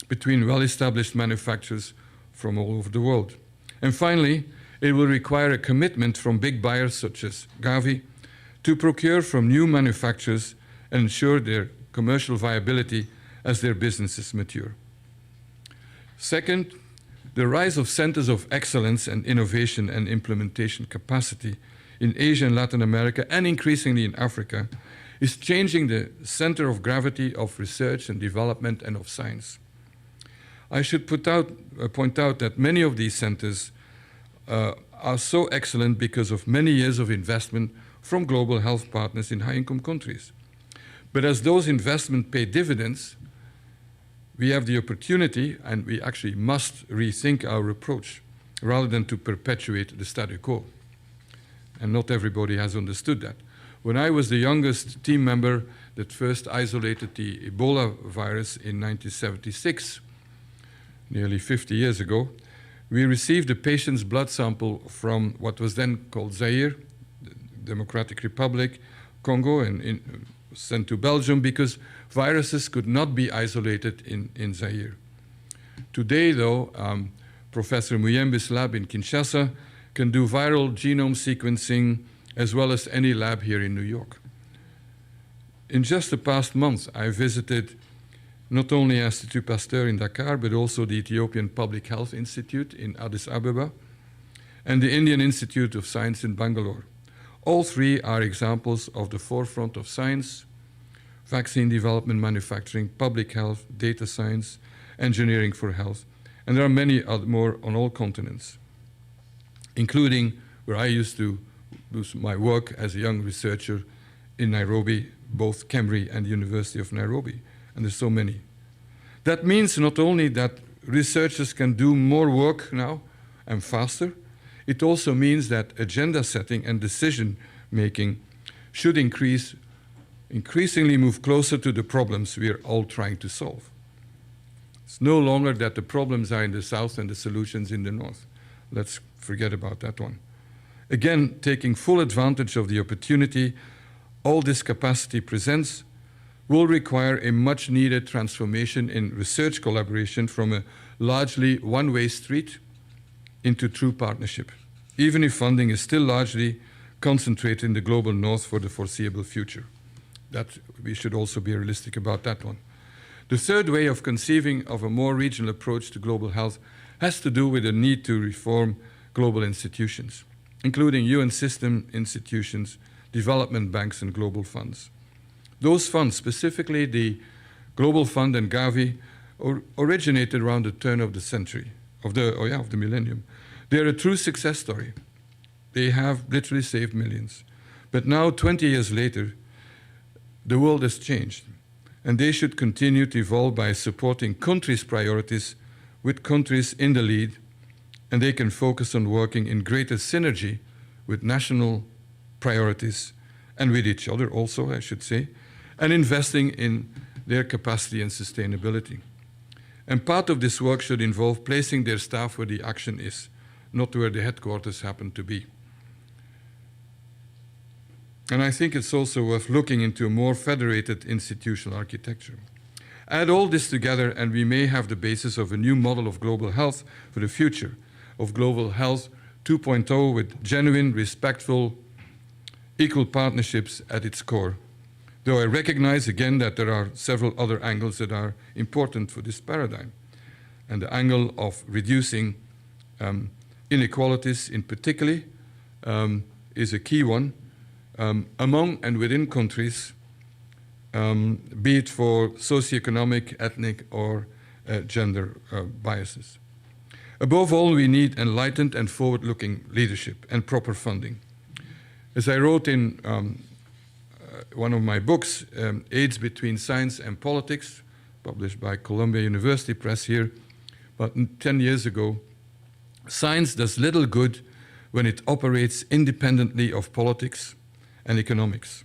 between well-established manufacturers from all over the world. And finally, it will require a commitment from big buyers such as Gavi to procure from new manufacturers and ensure their commercial viability as their businesses mature. Second, the rise of centers of excellence and innovation and implementation capacity in Asia and Latin America, and increasingly in Africa, is changing the center of gravity of research and development and of science. I should point out that many of these centers are so excellent because of many years of investment from global health partners in high-income countries. But as those investments pay dividends, we have the opportunity, and we actually must rethink our approach rather than to perpetuate the status quo. And not everybody has understood that. When I was the youngest team member that first isolated the Ebola virus in 1976, nearly 50 years ago, we received a patient's blood sample from what was then called Zaire, the Democratic Republic, Congo, and sent to Belgium because viruses could not be isolated in Zaire. Today, though, Professor Muyembe's lab in Kinshasa can do viral genome sequencing as well as any lab here in New York. In just the past month, I visited not only Institut Pasteur in Dakar, but also the Ethiopian Public Health Institute in Addis Ababa and the Indian Institute of Science in Bangalore. All three are examples of the forefront of science, vaccine development, manufacturing, public health, data science, engineering for health. And there are many more on all continents, including where I used to do my work as a young researcher in Nairobi, both Cambridge and the University of Nairobi. And there's so many. That means not only that researchers can do more work now and faster, it also means that agenda setting and decision making should increasingly move closer to the problems we are all trying to solve. It's no longer that the problems are in the south and the solutions in the north. Let's forget about that one. Again, taking full advantage of the opportunity all this capacity presents will require a much needed transformation in research collaboration from a largely one-way street into true partnership, even if funding is still largely concentrated in the global north for the foreseeable future. That we should also be realistic about that one. The third way of conceiving of a more regional approach to global health has to do with the need to reform global institutions, including UN system institutions, development banks, and global funds. Those funds, specifically the Global Fund and Gavi, originated around the turn of the century, of the millennium. They're a true success story. They have literally saved millions. But now, 20 years later, the world has changed, and they should continue to evolve by supporting countries' priorities with countries in the lead, and they can focus on working in greater synergy with national priorities and with each other also, I should say, and investing in their capacity and sustainability. And part of this work should involve placing their staff where the action is, not where the headquarters happen to be. And I think it's also worth looking into a more federated institutional architecture. Add all this together and we may have the basis of a new model of global health for the future, of global health 2.0 with genuine, respectful, equal partnerships at its core. Though I recognize again that there are several other angles that are important for this paradigm. And the angle of reducing inequalities in particular is a key one among and within countries, be it for socioeconomic, ethnic, or gender biases. Above all, we need enlightened and forward-looking leadership and proper funding. As I wrote in one of my books, AIDS Between Science and Politics, published by Columbia University Press here, about 10 years ago, science does little good when it operates independently of politics and economics.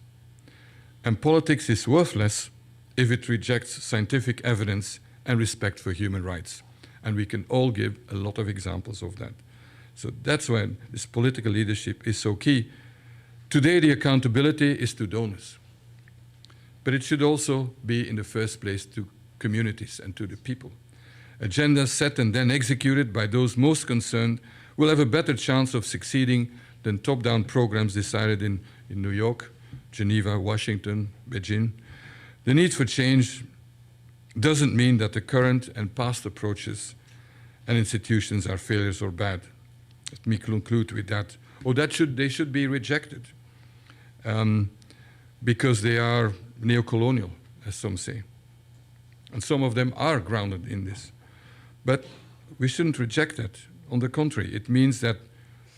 And politics is worthless if it rejects scientific evidence and respect for human rights. And we can all give a lot of examples of that. So that's why this political leadership is so key. Today, the accountability is to donors. But it should also be in the first place to communities and to the people. Agendas set and then executed by those most concerned will have a better chance of succeeding than top-down programs decided in New York, Geneva, Washington, Beijing. The need for change doesn't mean that the current and past approaches and institutions are failures or bad. Let me conclude with that. Or they should be rejected because they are neo-colonial, as some say. And some of them are grounded in this. But we shouldn't reject that. On the contrary, it means that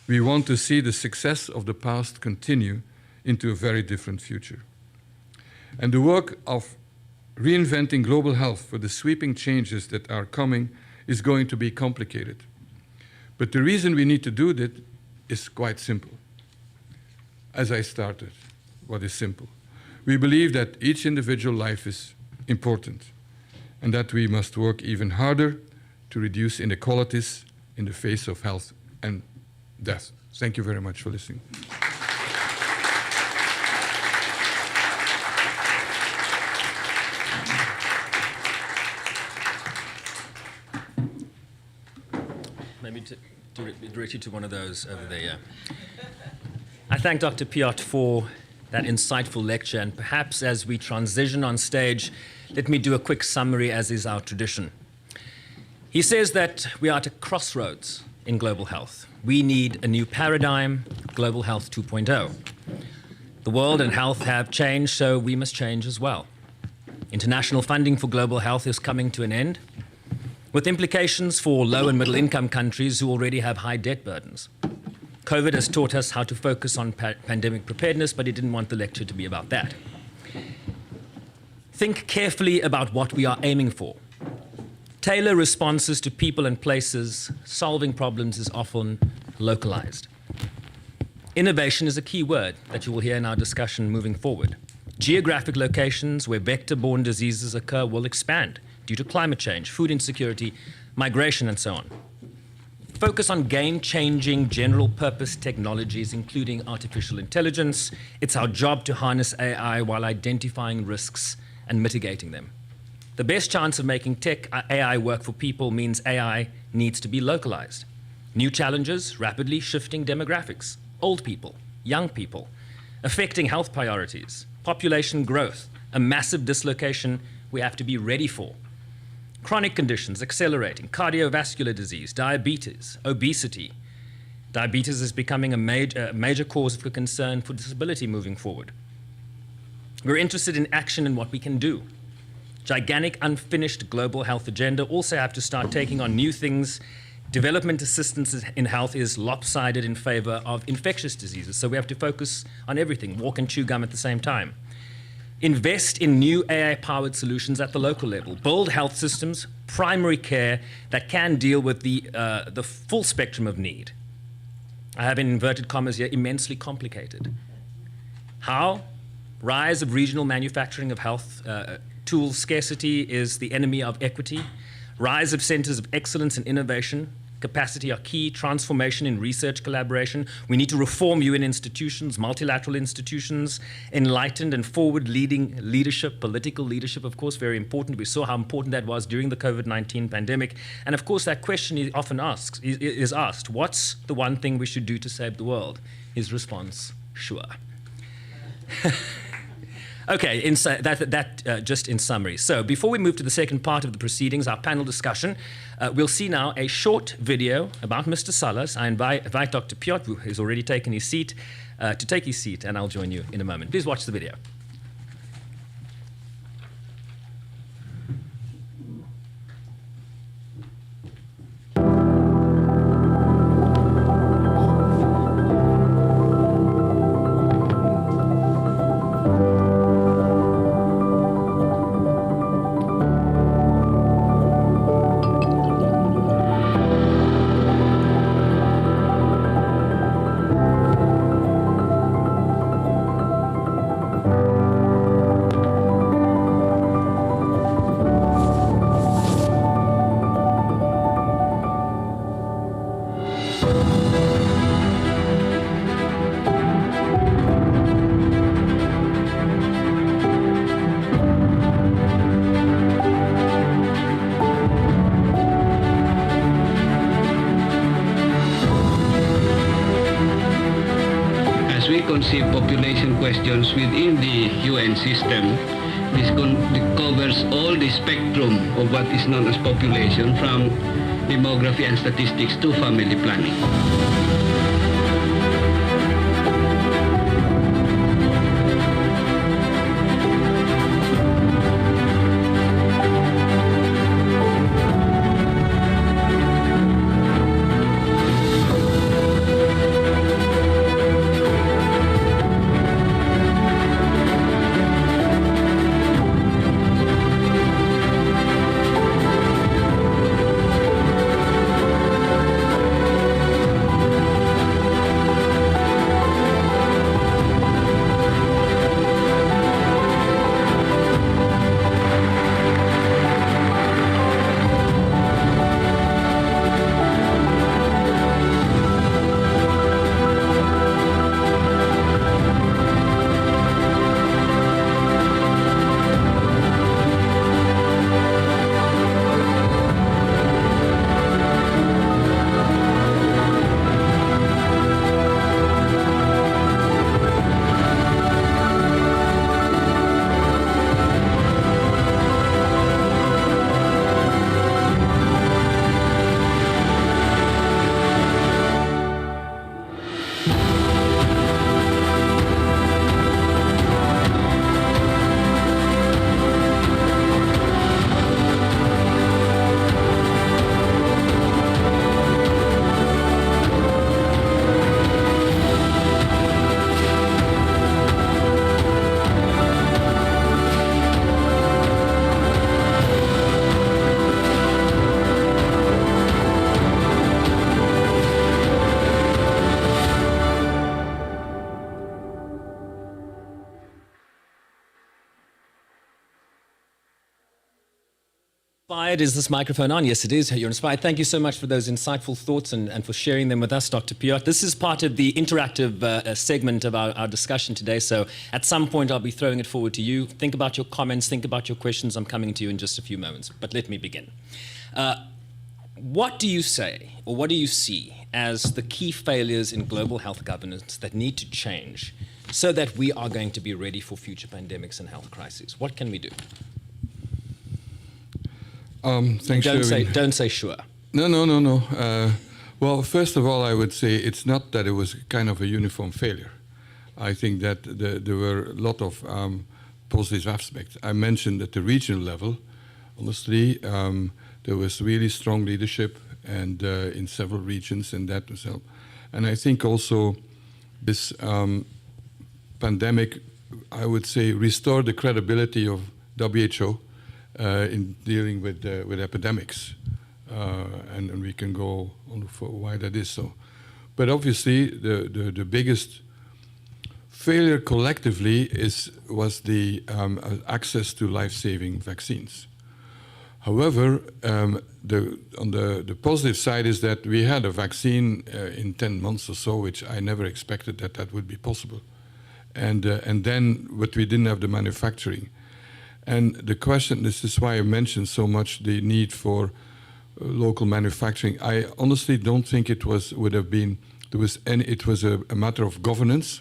we want to see the success of the past continue into a very different future. And the work of reinventing global health for the sweeping changes that are coming is going to be complicated. But the reason we need to do that is quite simple. As I started, what is simple? We believe that each individual life is important and that we must work even harder to reduce inequalities in the face of health and death. Thank you very much for listening. Maybe to direct you to one of those over there. Yeah. I thank Dr. Piot for that insightful lecture, and perhaps as we transition on stage, let me do a quick summary as is our tradition. He says that we are at a crossroads in global health. We need a new paradigm, global health 2.0. The world and health have changed, so we must change as well. International funding for global health is coming to an end, with implications for low and middle income countries who already have high debt burdens. COVID has taught us how to focus on pandemic preparedness, but he didn't want the lecture to be about that. Think carefully about what we are aiming for. Tailor responses to people and places. Solving problems is often localized. Innovation is a key word that you will hear in our discussion moving forward. Geographic locations where vector-borne diseases occur will expand due to climate change, food insecurity, migration, and so on. Focus on game-changing general-purpose technologies, including artificial intelligence. It's our job to harness AI while identifying risks and mitigating them. The best chance of making tech AI work for people means AI needs to be localized. New challenges, rapidly shifting demographics, old people, young people, affecting health priorities, population growth, a massive dislocation we have to be ready for. Chronic conditions accelerating, cardiovascular disease, diabetes, obesity. Diabetes is becoming a major cause for concern for disability moving forward. We're interested in action and what we can do. Gigantic unfinished global health agenda also have to start taking on new things. Development assistance in health is lopsided in favor of infectious diseases, so we have to focus on everything, walk and chew gum at the same time. Invest in new AI-powered solutions at the local level. Build health systems, primary care that can deal with the full spectrum of need. I have in inverted commas here, immensely complicated. How? Rise of regional manufacturing of health tools. Scarcity is the enemy of equity. Rise of centers of excellence and innovation. Capacity are key. Transformation in research collaboration. We need to reform UN institutions, multilateral institutions, enlightened and forward-leading leadership, political leadership, of course, very important. We saw how important that was during the COVID-19 pandemic. And of course, that question is often asked, what's the one thing we should do to save the world? His response, sure. Okay, just in summary. So before we move to the second part of the proceedings, our panel discussion, we'll see now a short video about Mr. Salas. I invite Dr. Piot, who has already taken his seat, to take his seat, and I'll join you in a moment. Please watch the video. Conceive population questions within the UN system. This covers all the spectrum of what is known as population, from demography and statistics to family planning. Inspired, is this microphone on? Yes, it is. You're inspired. Thank you so much for those insightful thoughts and for sharing them with us, Dr. Piot. This is part of the interactive segment of our discussion today. So at some point, I'll be throwing it forward to you. Think about your comments. Think about your questions. I'm coming to you in just a few moments. But let me begin. What do you say, or what do you see as the key failures in global health governance that need to change so that we are going to be ready for future pandemics and health crises? What can we do? Thanks, Don't say sure. No. Well, first of all, I would say it's not that it was kind of a uniform failure. I think that there were a lot of positive aspects. I mentioned at the regional level, honestly, there was really strong leadership and in several regions, and that was help. And I think also this pandemic, I would say, restored the credibility of WHO in dealing with epidemics, and we can go on for why that is so. But obviously, the biggest failure collectively was the access to life-saving vaccines. However, on the positive side is that we had a vaccine in 10 months or so, which I never expected that would be possible, and then but we didn't have the manufacturing. And the question, this is why I mentioned so much the need for local manufacturing. I honestly don't think it was it was a matter of governance.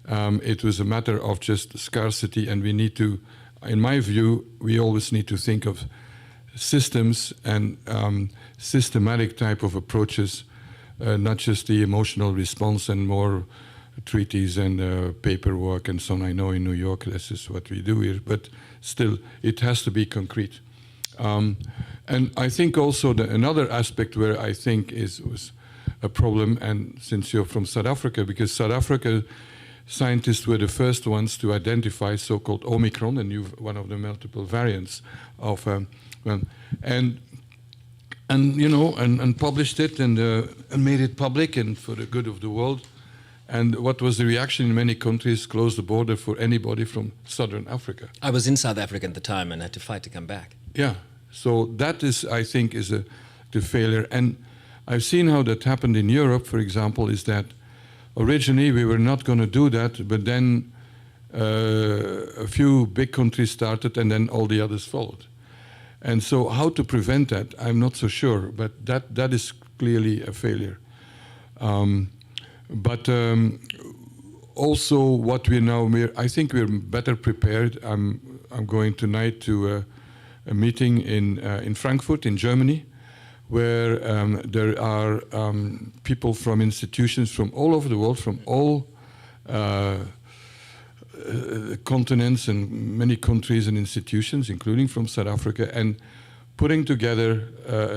It was a matter of just scarcity, and we need to, in my view, we always need to think of systems and systematic type of approaches, not just the emotional response and more treaties and paperwork and so on. I know in New York this is what we do here, but still it has to be concrete. And I think also another aspect where I think was a problem, and since you're from South Africa, because South Africa scientists were the first ones to identify so-called Omicron, one of the multiple variants of, and published it and made it public and for the good of the world. And what was the reaction in many countries? Closed the border for anybody from Southern Africa. I was in South Africa at the time and had to fight to come back. Yeah, so that is, I think, the failure. And I've seen how that happened in Europe, for example, is that originally we were not going to do that, but then a few big countries started and then all the others followed. And so how to prevent that, I'm not so sure, but that is clearly a failure. But also what I think we're better prepared. I'm going tonight to a meeting in Frankfurt in Germany, where there are people from institutions from all over the world, from all continents and many countries and institutions, including from South Africa, and putting together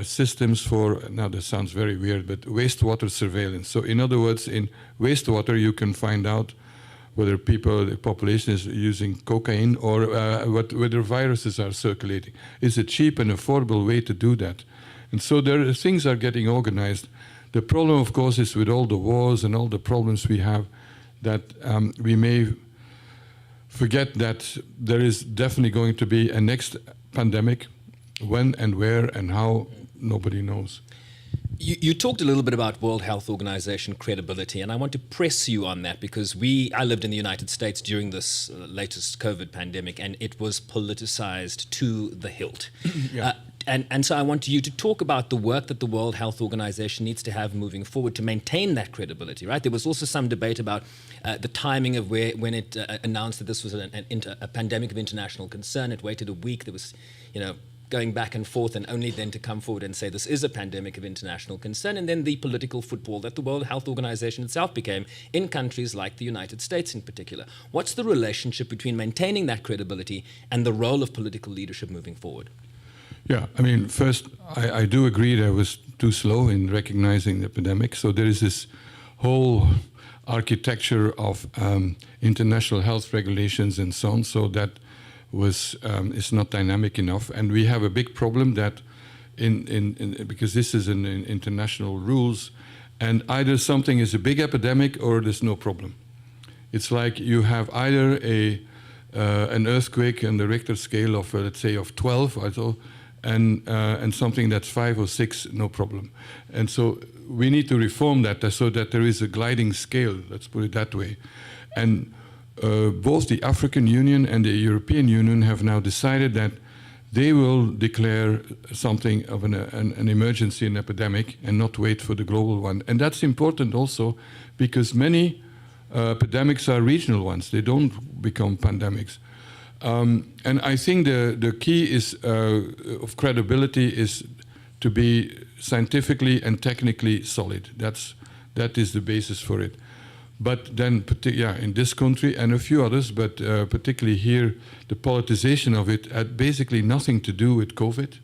systems for, now that sounds very weird, but wastewater surveillance. So in other words, in wastewater you can find out whether the population is using cocaine or whether viruses are circulating. It's a cheap and affordable way to do that. And so things are getting organized. The problem, of course, is with all the wars and all the problems we have, that we may forget that there is definitely going to be a next pandemic. When and where and how, nobody knows. You talked a little bit about World Health Organization credibility, and I want to press you on that because I lived in the United States during this latest COVID pandemic, and it was politicized to the hilt. Yeah. And so I want you to talk about the work that the World Health Organization needs to have moving forward to maintain that credibility, right? There was also some debate about the timing of when it announced that this was a pandemic of international concern. It waited a week. There was, going back and forth, and only then to come forward and say this is a pandemic of international concern, and then the political football that the World Health Organization itself became in countries like the United States in particular. What's the relationship between maintaining that credibility and the role of political leadership moving forward? Yeah, I mean, first, I do agree that I was too slow in recognizing the epidemic. So there is this whole architecture of international health regulations and so on, so that is not dynamic enough, and we have a big problem that because this is in international rules, and either something is a big epidemic or there's no problem. It's like you have either an earthquake on the Richter scale of let's say of 12, and something that's 5 or 6, no problem. And so we need to reform that so that there is a gliding scale, let's put it that way. And both the African Union and the European Union have now decided that they will declare something of an emergency, an epidemic, and not wait for the global one. And that's important also because many epidemics are regional ones. They don't become pandemics. And I think the key is of credibility is to be scientifically and technically solid. That is the basis for it. But then, in this country and a few others, but particularly here, the politicization of it had basically nothing to do with COVID,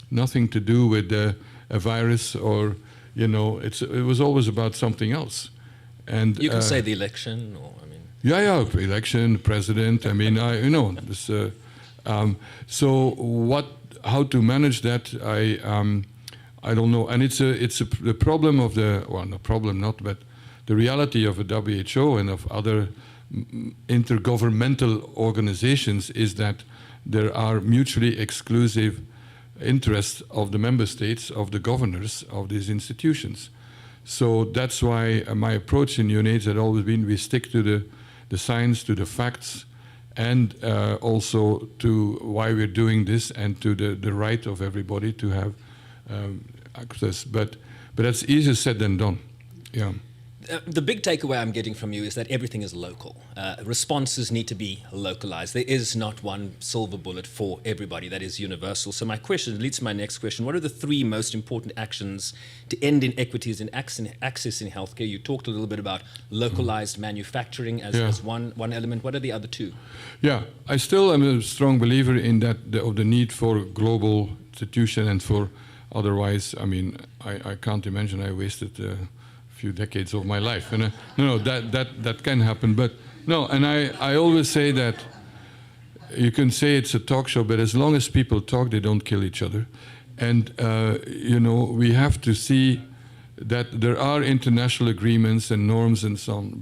nothing to do with a virus, or it was always about something else. And you can say the election, or I mean. Yeah, election, president. I mean, this. So how to manage that? I don't know. And the problem of the reality of the WHO and of other intergovernmental organizations is that there are mutually exclusive interests of the member states, of the governors of these institutions. So that's why my approach in UNAIDS had always been we stick to the science, to the facts, and also to why we're doing this and to the right of everybody to have access. But that's easier said than done. Yeah. The big takeaway I'm getting from you is that everything is local. Responses need to be localized. There is not one silver bullet for everybody that is universal. So my question leads to my next question. What are the 3 most important actions to end inequities in access in healthcare? You talked a little bit about localized manufacturing as one element. What are the other 2? Yeah, I still am a strong believer in that of the need for global institution and for otherwise, I mean, I can't imagine I wasted few decades of my life, and that can happen. But no, and I always say that you can say it's a talk show, but as long as people talk, they don't kill each other. And we have to see that there are international agreements and norms and so on.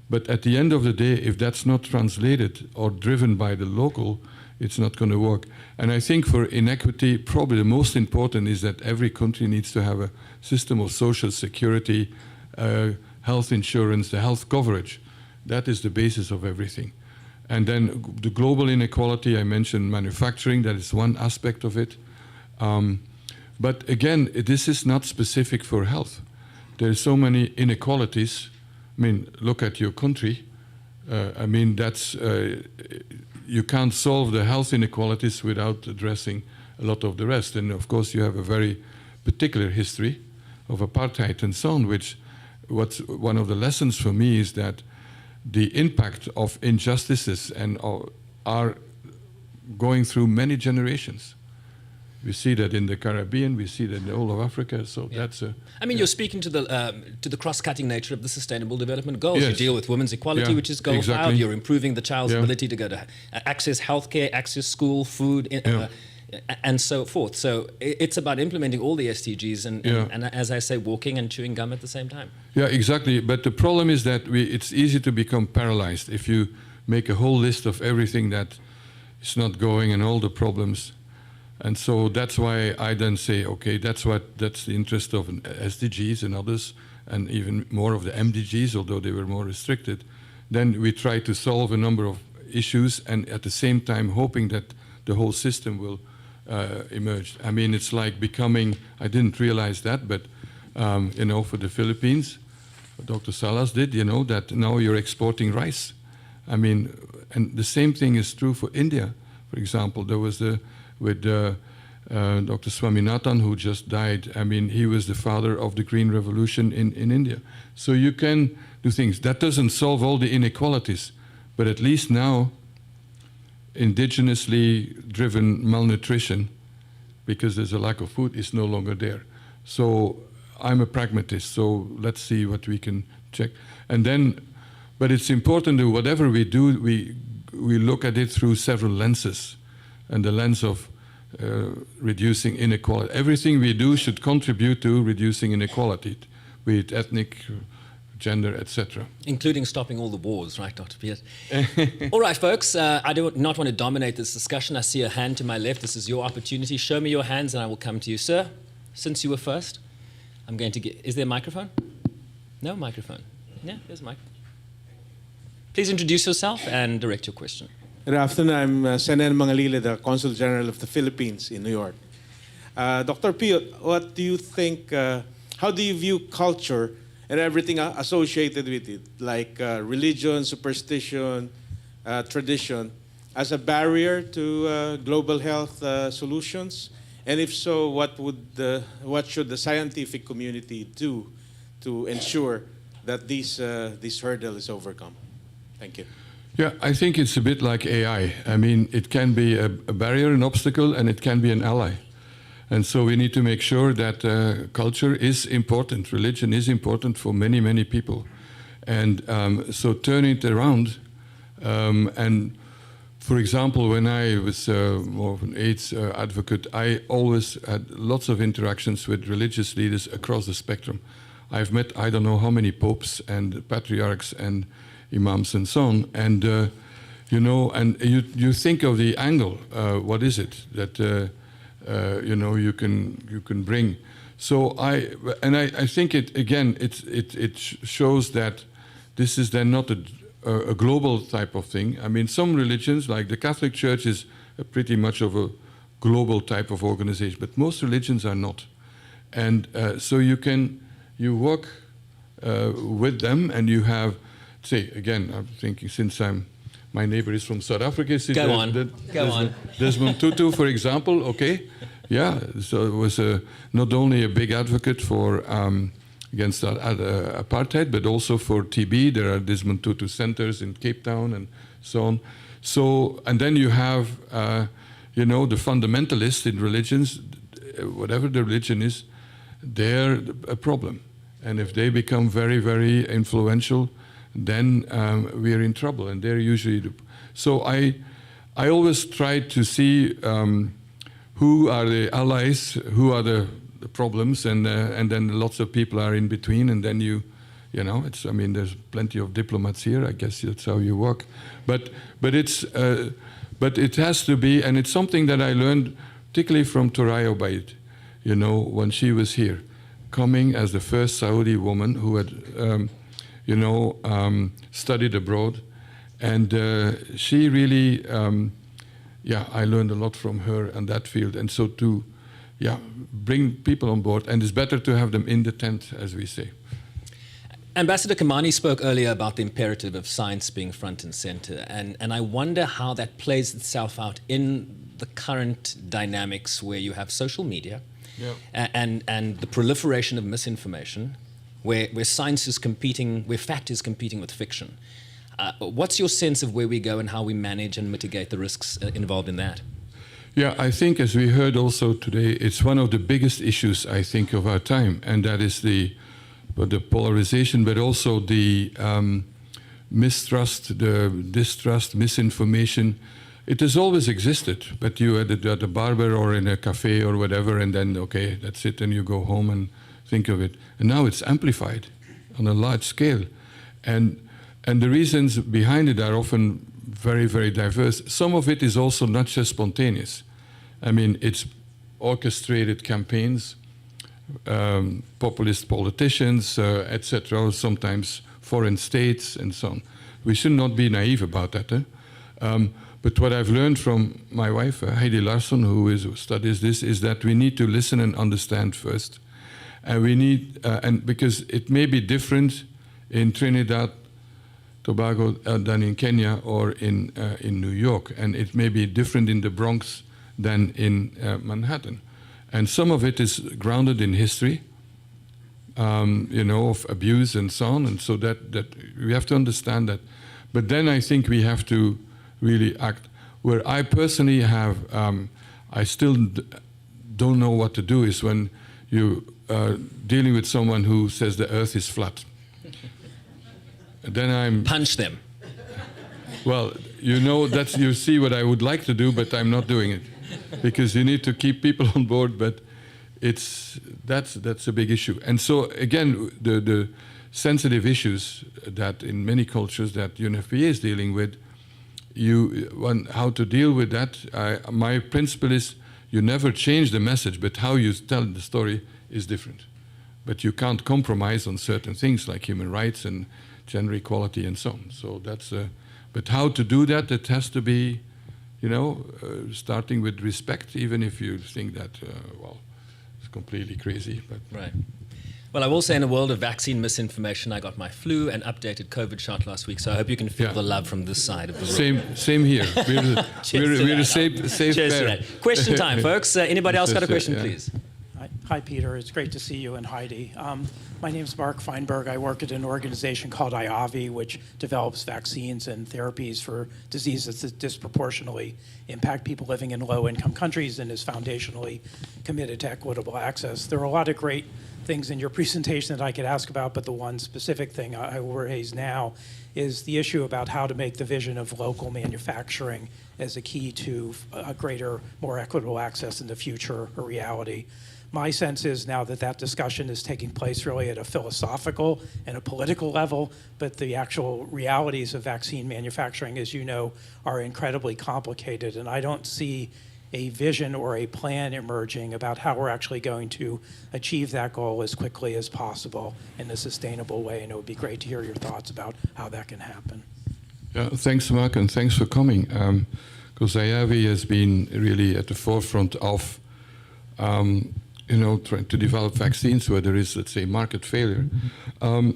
But at the end of the day, if that's not translated or driven by the local, it's not going to work. And I think for inequity, probably the most important is that every country needs to have a system of social security, health insurance, the health coverage. That is the basis of everything. And then the global inequality, I mentioned manufacturing, that is one aspect of it. But again, this is not specific for health. There are so many inequalities. I mean, look at your country. You can't solve the health inequalities without addressing a lot of the rest. And of course, you have a very particular history of apartheid and so on, what's one of the lessons for me is that the impact of injustices are going through many generations. We see that in the Caribbean, we see that in the whole of Africa. So that's a. I mean, you're speaking to the cross-cutting nature of the Sustainable Development Goals. Yes. You deal with women's equality, which is goal 5. You're improving the child's ability to go to access healthcare, access school, food, and so forth. So it's about implementing all the SDGs and as I say, walking and chewing gum at the same time. Yeah, exactly. But the problem is that it's easy to become paralyzed if you make a whole list of everything that is not going and all the problems. And so that's why I then say, okay, that's the interest of SDGs and others, and even more of the MDGs, although they were more restricted. Then we try to solve a number of issues, and at the same time hoping that the whole system will emerge. I mean, it's like becoming, I didn't realize that, but for the Philippines, Dr. Salas did, that now you're exporting rice. I mean, and the same thing is true for India. For example, there was with Dr. Swaminathan, who just died. I mean, he was the father of the Green Revolution in India. So you can do things. That doesn't solve all the inequalities, but at least now, indigenously driven malnutrition, because there's a lack of food, is no longer there. So I'm a pragmatist, so let's see what we can check. And then, but it's important that whatever we do, we look at it through several lenses. And the lens of reducing inequality. Everything we do should contribute to reducing inequality, be it ethnic, gender, etc. Including stopping all the wars, right, Dr. Piot? All right, folks, I do not want to dominate this discussion. I see a hand to my left. This is your opportunity. Show me your hands and I will come to you. Sir, since you were first, I'm going to get... Is there a microphone? No microphone. Yeah, there's a mic. Please introduce yourself and direct your question. Good afternoon. I'm Senen Mangalile, the Consul General of the Philippines in New York. Dr. Piot, what do you think, how do you view culture and everything associated with it, like religion, superstition, tradition, as a barrier to global health solutions? And if so, what should the scientific community do to ensure that this hurdle is overcome? Thank you. Yeah, I think it's a bit like AI. I mean, it can be a barrier, an obstacle, and it can be an ally. And so we need to make sure that culture is important, religion is important for many, many people. And so turn it around. And for example, when I was more of an AIDS advocate, I always had lots of interactions with religious leaders across the spectrum. I've met I don't know how many popes and patriarchs and imams and so on. And, you know, and you think of the angle, what is it that, you know, you can bring. So I think it shows that this is then not a global type of thing. I mean, some religions, like the Catholic Church, is pretty much of a global type of organization, but most religions are not. And so you work with them, and you have, say, again, I'm thinking since my neighbor is from South Africa. Go on. Desmond Tutu, for example, okay. Yeah, so it was not only a big advocate for against apartheid, but also for TB. There are Desmond Tutu centers in Cape Town and so on. So, and then you have, you know, the fundamentalists in religions, whatever the religion is, they're a problem. And if they become very, very influential, then we're in trouble. And they're usually... So I always try to see who are the allies, who are the problems, and then lots of people are in between, and then you know, it's, I mean, there's plenty of diplomats here. I guess that's how you work. But it has to be, and it's something that I learned particularly from Thoraya Obaid, you know, when she was here, coming as the first Saudi woman who had, you know, studied abroad, and she really, yeah, I learned a lot from her in that field, and so to, yeah, bring people on board, and it's better to have them in the tent, as we say. Ambassador Kimani spoke earlier about the imperative of science being front and center, and I wonder how that plays itself out in the current dynamics where you have social media, yeah, and the proliferation of misinformation, where science is competing, where fact is competing with fiction. What's your sense of where we go and how we manage and mitigate the risks involved in that? Yeah, I think, as we heard also today, it's one of the biggest issues, I think, of our time, and that is the polarization, but also the mistrust, the distrust, misinformation. It has always existed, but you at a barber or in a cafe or whatever, and then, okay, that's it, and you go home and think of it. And now it's amplified on a large scale. And the reasons behind it are often very, very diverse. Some of it is also not just spontaneous. I mean, it's orchestrated campaigns, populist politicians, etc., sometimes foreign states and so on. We should not be naive about that. But what I've learned from my wife, Heidi Larsson, who studies this, is that we need to listen and understand first. And we need, and because it may be different in Trinidad, Tobago than in Kenya or in New York, and it may be different in the Bronx than in Manhattan. And some of it is grounded in history, you know, of abuse and so on, and so that we have to understand that. But then I think we have to really act. Where I personally have, I still don't know what to do is when you are dealing with someone who says the earth is flat. Then I'm... Punch them. Well, you know, you see what I would like to do, but I'm not doing it. Because you need to keep people on board, but that's a big issue. And so, again, sensitive issues that in many cultures that UNFPA is dealing with, how to deal with that. My principle is you never change the message, but how you tell the story is different. But you can't compromise on certain things like human rights and gender equality and so on. So that's, but how to do that, it has to be, starting with respect, even if you think that, it's completely crazy. But Right. Well, I will say in a world of vaccine misinformation, I got my flu and updated COVID shot last week, so I hope you can feel the love from this side of the room. Same here. We're a safe Cheers to pair. that. Question time, folks. Anybody else got a question, please? Hi, Peter. It's great to see you and Heidi. My name is Mark Feinberg. I work at an organization called IAVI, which develops vaccines and therapies for diseases that disproportionately impact people living in low-income countries and is foundationally committed to equitable access. There are a lot of great things in your presentation that I could ask about, but the one specific thing I will raise now is the issue about how to make the vision of local manufacturing as a key to a greater, more equitable access in the future a reality. My sense is now that that discussion is taking place really at a philosophical and a political level, but the actual realities of vaccine manufacturing, as you know, are incredibly complicated, and I don't see a vision or a plan emerging about how we're actually going to achieve that goal as quickly as possible in a sustainable way, and it would be great to hear your thoughts about how that can happen. Yeah, thanks, Mark, and thanks for coming. Because IAVI has been really at the forefront of trying to develop vaccines where there is, let's say, market failure. I'm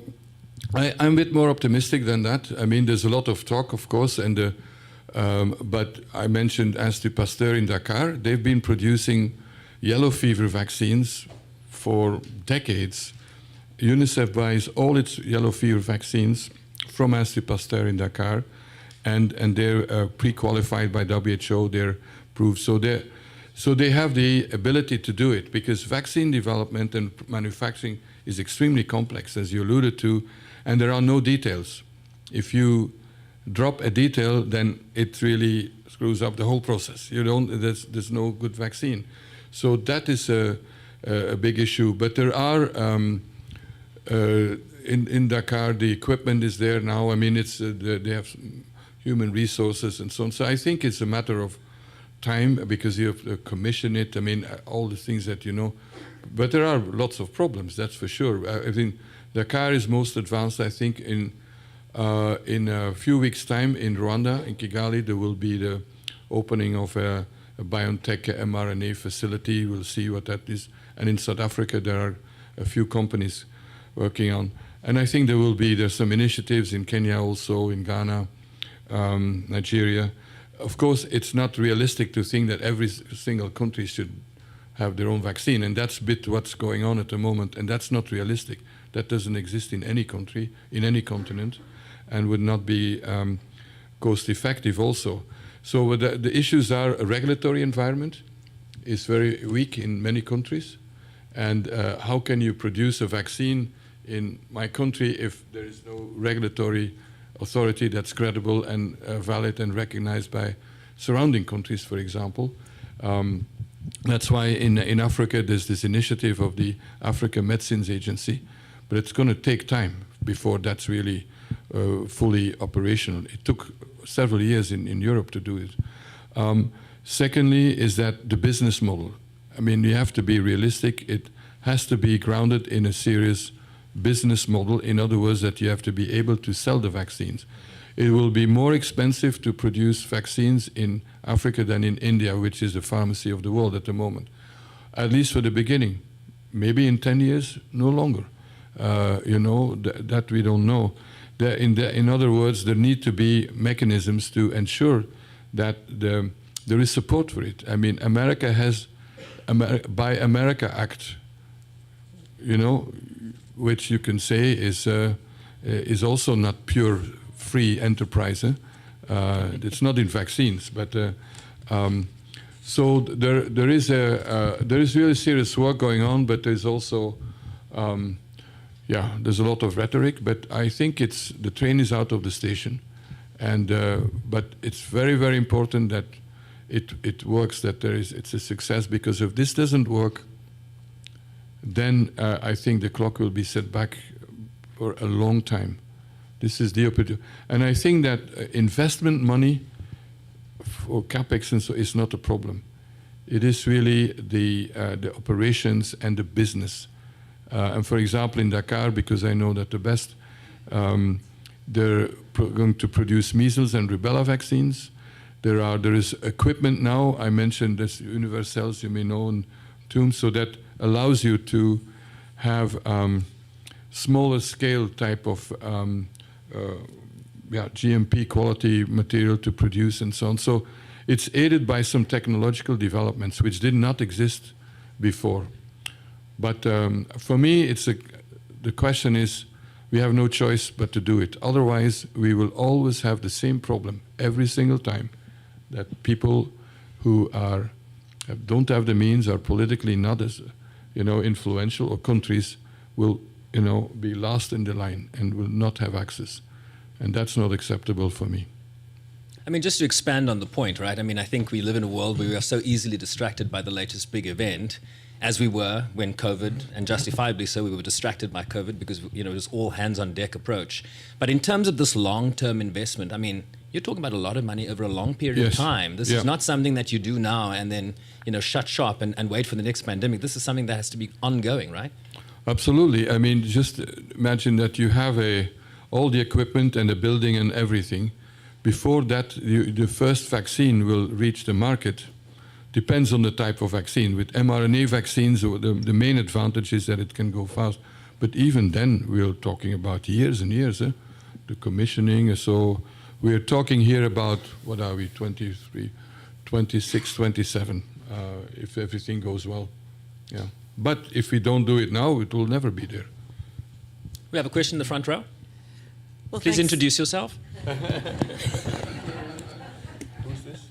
a bit more optimistic than that. I mean, there's a lot of talk, of course, but I mentioned Institut Pasteur in Dakar. They've been producing yellow fever vaccines for decades. UNICEF buys all its yellow fever vaccines from Institut Pasteur in Dakar, and they're pre-qualified by WHO. They're approved. So they have the ability to do it, because vaccine development and manufacturing is extremely complex, as you alluded to, and there are no details. If you drop a detail, then it really screws up the whole process. There's no good vaccine. So that is a big issue. But there are, in Dakar, the equipment is there now. I mean, they have human resources and so on. So I think it's a matter of time, because you have to commission it. I mean, all the things that you know. But there are lots of problems, that's for sure. I think Dakar is most advanced. I think in a few weeks' time in Rwanda, in Kigali, there will be the opening of a BioNTech mRNA facility. We'll see what that is. And in South Africa, there are a few companies working on. And I think there's some initiatives in Kenya also, in Ghana, Nigeria. Of course, it's not realistic to think that every single country should have their own vaccine, and that's a bit what's going on at the moment, and that's not realistic. That doesn't exist in any country, in any continent, and would not be cost-effective also. So the issues are a regulatory environment is very weak in many countries, and how can you produce a vaccine in my country if there is no regulatory authority that's credible and valid and recognized by surrounding countries, for example. That's why in Africa there's this initiative of the Africa Medicines Agency, but it's going to take time before that's really fully operational. It took several years in Europe to do it. Secondly is that the business model. I mean, you have to be realistic. It has to be grounded in a serious business model. In other words, that you have to be able to sell the vaccines. It will be more expensive to produce vaccines in Africa than in India, which is the pharmacy of the world at the moment, at least for the beginning. Maybe in 10 years, no longer. That we don't know. In other words, there need to be mechanisms to ensure that there is support for it. I mean, America has, Buy America Act, which you can say is also not pure free enterprise. It's not in vaccines, but so there is really serious work going on. But there's also there's a lot of rhetoric. But I think the train is out of the station, and but it's very, very important that it works. That it's a success, because if this doesn't work, then I think the clock will be set back for a long time. This is the opportunity. And I think that investment money for CapEx and so is not a problem. It is really the operations and the business. And for example, in Dakar, because I know that the best, they're going to produce measles and rubella vaccines. There is equipment now. I mentioned this Universals, you may know, in Toom, so that allows you to have smaller scale type of GMP quality material to produce and so on. So it's aided by some technological developments which did not exist before. But for me, the question is, we have no choice but to do it. Otherwise, we will always have the same problem every single time, that people who don't have the means, are politically not as influential, or countries will be last in the line and will not have access. And that's not acceptable for me. I mean, just to expand on the point, right? I mean, I think we live in a world where we are so easily distracted by the latest big event, as we were when COVID, and justifiably so, we were distracted by COVID because it was all hands on deck approach. But in terms of this long-term investment, I mean, you're talking about a lot of money over a long period of time. This is not something that you do now and then shut shop and wait for the next pandemic. This is something that has to be ongoing, right? Absolutely. I mean, just imagine that you have all the equipment and the building and everything. Before that, the first vaccine will reach the market. Depends on the type of vaccine. With mRNA vaccines, the main advantage is that it can go fast. But even then, we're talking about years and years, the commissioning. So we're talking here about, what are we, 23, 26, 27, if everything goes well. Yeah. But if we don't do it now, it will never be there. We have a question in the front row. Well, Please thanks. introduce yourself. Who's this?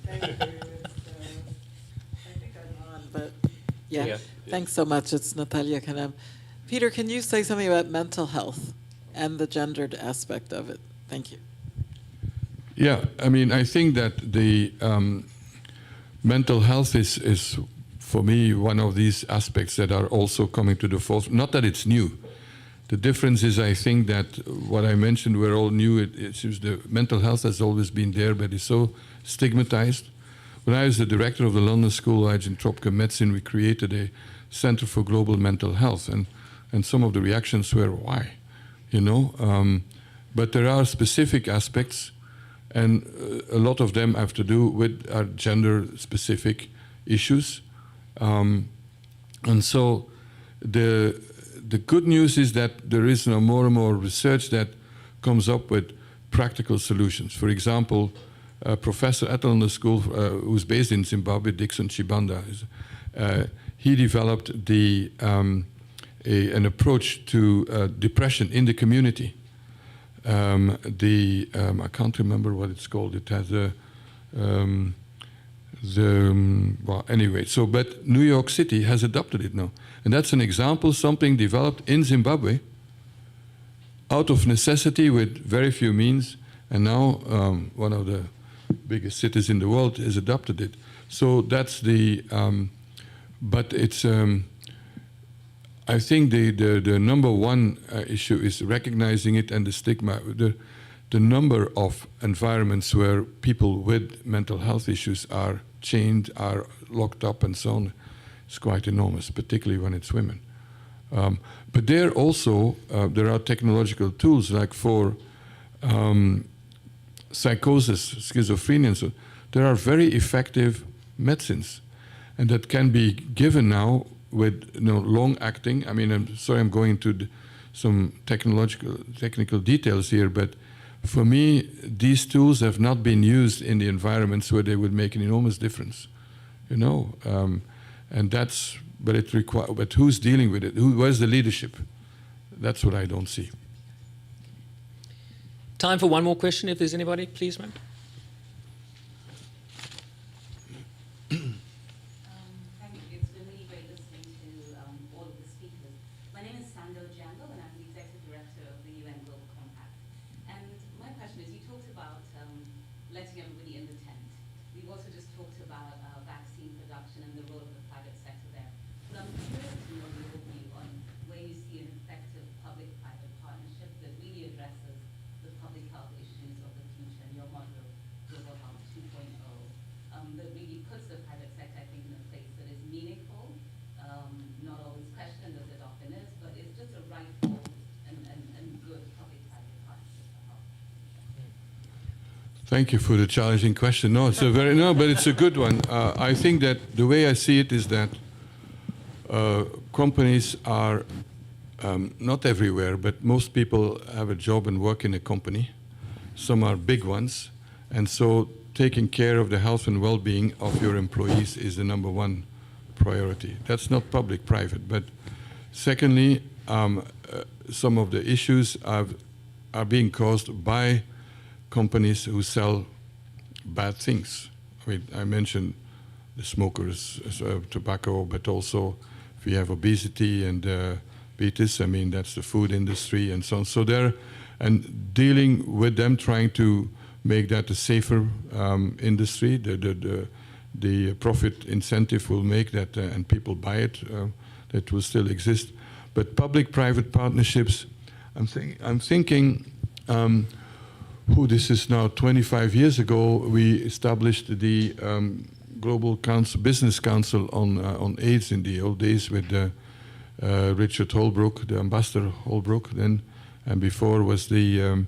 Yeah. Thanks so much. It's Natalia Kanem. Peter, can you say something about mental health and the gendered aspect of it? Thank you. Yeah, I mean, I think that the mental health is, for me, one of these aspects that are also coming to the forefront. Not that it's new. The difference is, I think that what I mentioned, we're all new. It's just the mental health has always been there, but it's so stigmatized. When I was the director of the London School of Hygiene and Tropical Medicine, we created a Center for Global Mental Health, and some of the reactions were, why? But there are specific aspects, and a lot of them have to do with our gender-specific issues. And so the good news is that there is now more and more research that comes up with practical solutions. For example, Professor at the London School, who's based in Zimbabwe, Dixon Chibanda, he developed an approach to depression in the community. I can't remember what it's called. It has well, anyway. So, but New York City has adopted it now, and that's an example. Something developed in Zimbabwe out of necessity with very few means, and now one of the biggest cities in the world has adopted it. So that's the. But it's. I think the number one issue is recognizing it and the stigma. The number of environments where people with mental health issues are chained, are locked up, and so on is quite enormous, particularly when it's women. But there also there are technological tools like for psychosis, schizophrenia, and so there are very effective medicines, and that can be given now with long acting. I mean, I'm sorry, I'm going into some technical details here, but for me, these tools have not been used in the environments where they would make an enormous difference, and that's. But it requires. But who's dealing with it? Where's the leadership? That's what I don't see. Time for one more question, if there's anybody, please, ma'am. Where you see an effective public-private partnership that puts the private sector, I think, in a place that is meaningful, not always questioned as it often is, but it's just a rightful and good public-private partnership for health. Thank you for the challenging question. No, but it's a good one. I think that the way I see it is that companies are not everywhere, but most people have a job and work in a company. Some are big ones, and so taking care of the health and well-being of your employees is the number one priority. That's not public-private, but secondly, some of the issues are being caused by companies who sell bad things. I mean, I mentioned the smokers, tobacco, but also if we have obesity and diabetes, I mean, that's the food industry and so on. So and dealing with them, trying to make that a safer industry, the profit incentive will make that, and people buy it, that will still exist. But public-private partnerships, I'm thinking, this is now 25 years ago, we established the Global Business Council on AIDS in the old days with Richard Holbrooke, the Ambassador Holbrooke then, and before was the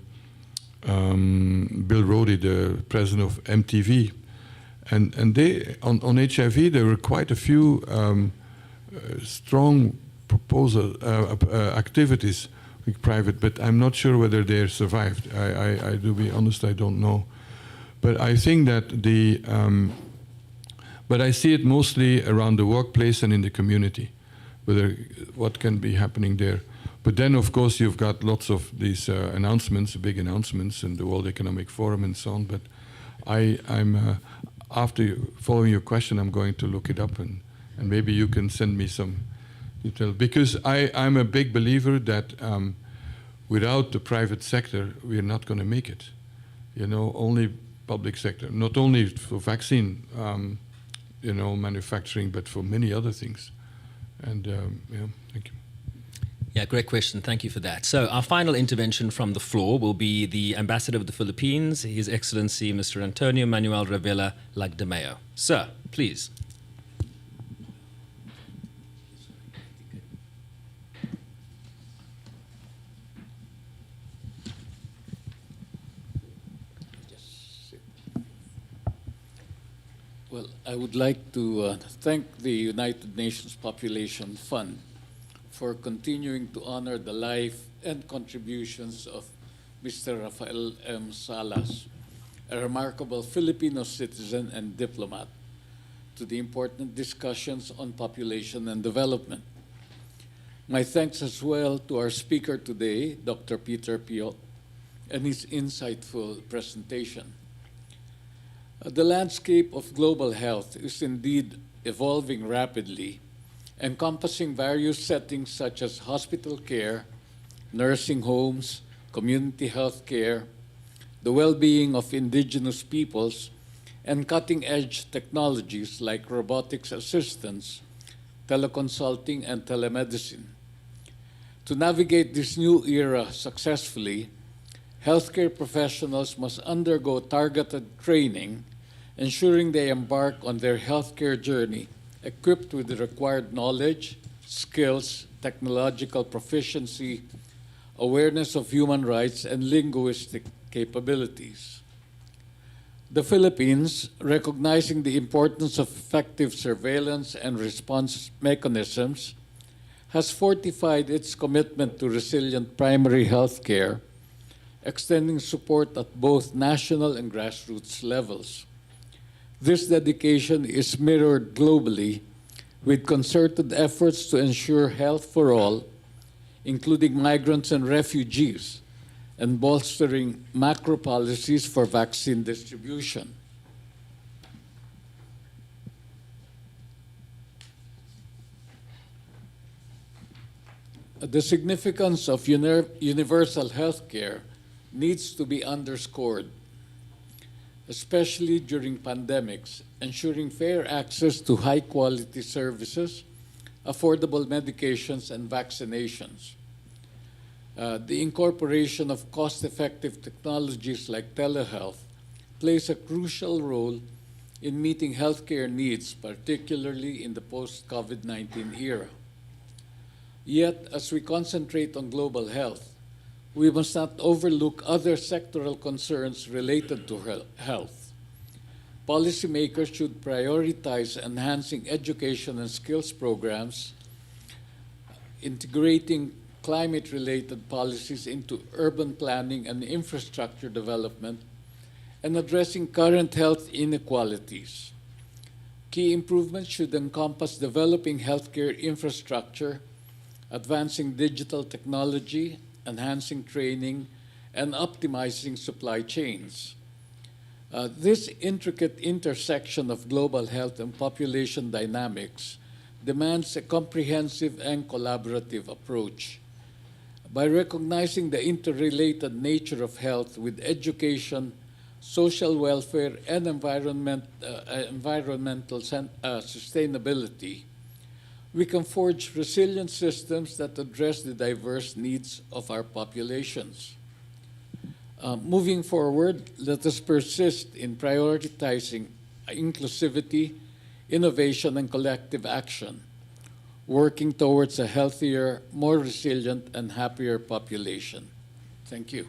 Bill Rody, the president of MTV. And they, on HIV, there were quite a few strong activities with private, but I'm not sure whether they survived. I do be honest, I don't know. But I think that but I see it mostly around the workplace and in the community, what can be happening there. But then, of course, you've got lots of these announcements, big announcements, and the World Economic Forum and so on. But I'm after following your question, I'm going to look it up, and maybe you can send me some detail. Because I'm a big believer that without the private sector, we're not going to make it. You know, only public sector, not only for vaccine, manufacturing, but for many other things. And thank you. Yeah, great question. Thank you for that. So our final intervention from the floor will be the Ambassador of the Philippines, His Excellency Mr. Antonio Manuel Revela Lagdameo. Sir, please. Well, I would like to thank the United Nations Population Fund for continuing to honor the life and contributions of Mr. Rafael M. Salas, a remarkable Filipino citizen and diplomat, to the important discussions on population and development. My thanks as well to our speaker today, Dr. Peter Piot, and his insightful presentation. The landscape of global health is indeed evolving rapidly, encompassing various settings such as hospital care, nursing homes, community health care, the well-being of indigenous peoples, and cutting-edge technologies like robotics assistance, teleconsulting, and telemedicine. To navigate this new era successfully, healthcare professionals must undergo targeted training, ensuring they embark on their healthcare journey equipped with the required knowledge, skills, technological proficiency, awareness of human rights, and linguistic capabilities. The Philippines, recognizing the importance of effective surveillance and response mechanisms, has fortified its commitment to resilient primary health care, extending support at both national and grassroots levels. This dedication is mirrored globally with concerted efforts to ensure health for all, including migrants and refugees, and bolstering macro policies for vaccine distribution. The significance of universal health care needs to be underscored, especially during pandemics, ensuring fair access to high-quality services, affordable medications, and vaccinations. The incorporation of cost-effective technologies like telehealth plays a crucial role in meeting healthcare needs, particularly in the post-COVID-19 era. Yet, as we concentrate on global health, we must not overlook other sectoral concerns related to health. Policymakers should prioritize enhancing education and skills programs, integrating climate-related policies into urban planning and infrastructure development, and addressing current health inequalities. Key improvements should encompass developing healthcare infrastructure, advancing digital technology, enhancing training, and optimizing supply chains. This intricate intersection of global health and population dynamics demands a comprehensive and collaborative approach. By recognizing the interrelated nature of health with education, social welfare, and environmental sustainability, we can forge resilient systems that address the diverse needs of our populations. Moving forward, let us persist in prioritizing inclusivity, innovation, and collective action, working towards a healthier, more resilient, and happier population. Thank you.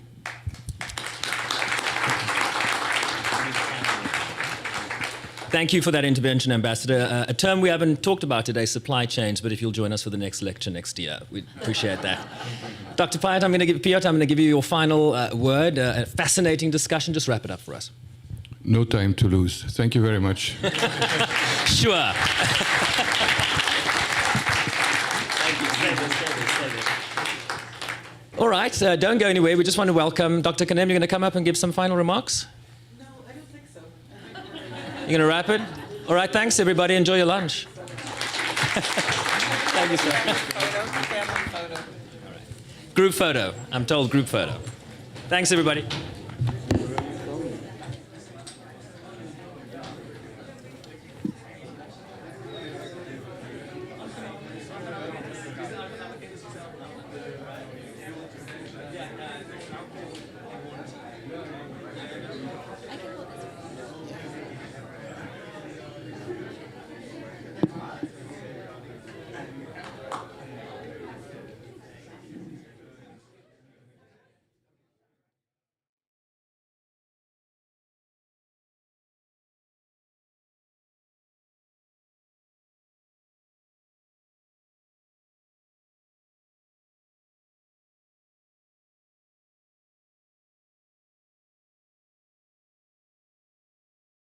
Thank you for that intervention, Ambassador. A term we haven't talked about today, supply chains, but if you'll join us for the next lecture next year, we'd appreciate that. Dr. Piot, I'm going to give you your final word. A fascinating discussion. Just wrap it up for us. No time to lose. Thank you very much. Sure. All right, don't go anywhere. We just want to welcome Dr. Kanem. You're going to come up and give some final remarks? No, I don't think so. You're going to wrap it? All right, thanks, everybody. Enjoy your lunch. Thank you, sir. Family photo. Group photo. I'm told group photo. Thanks, everybody.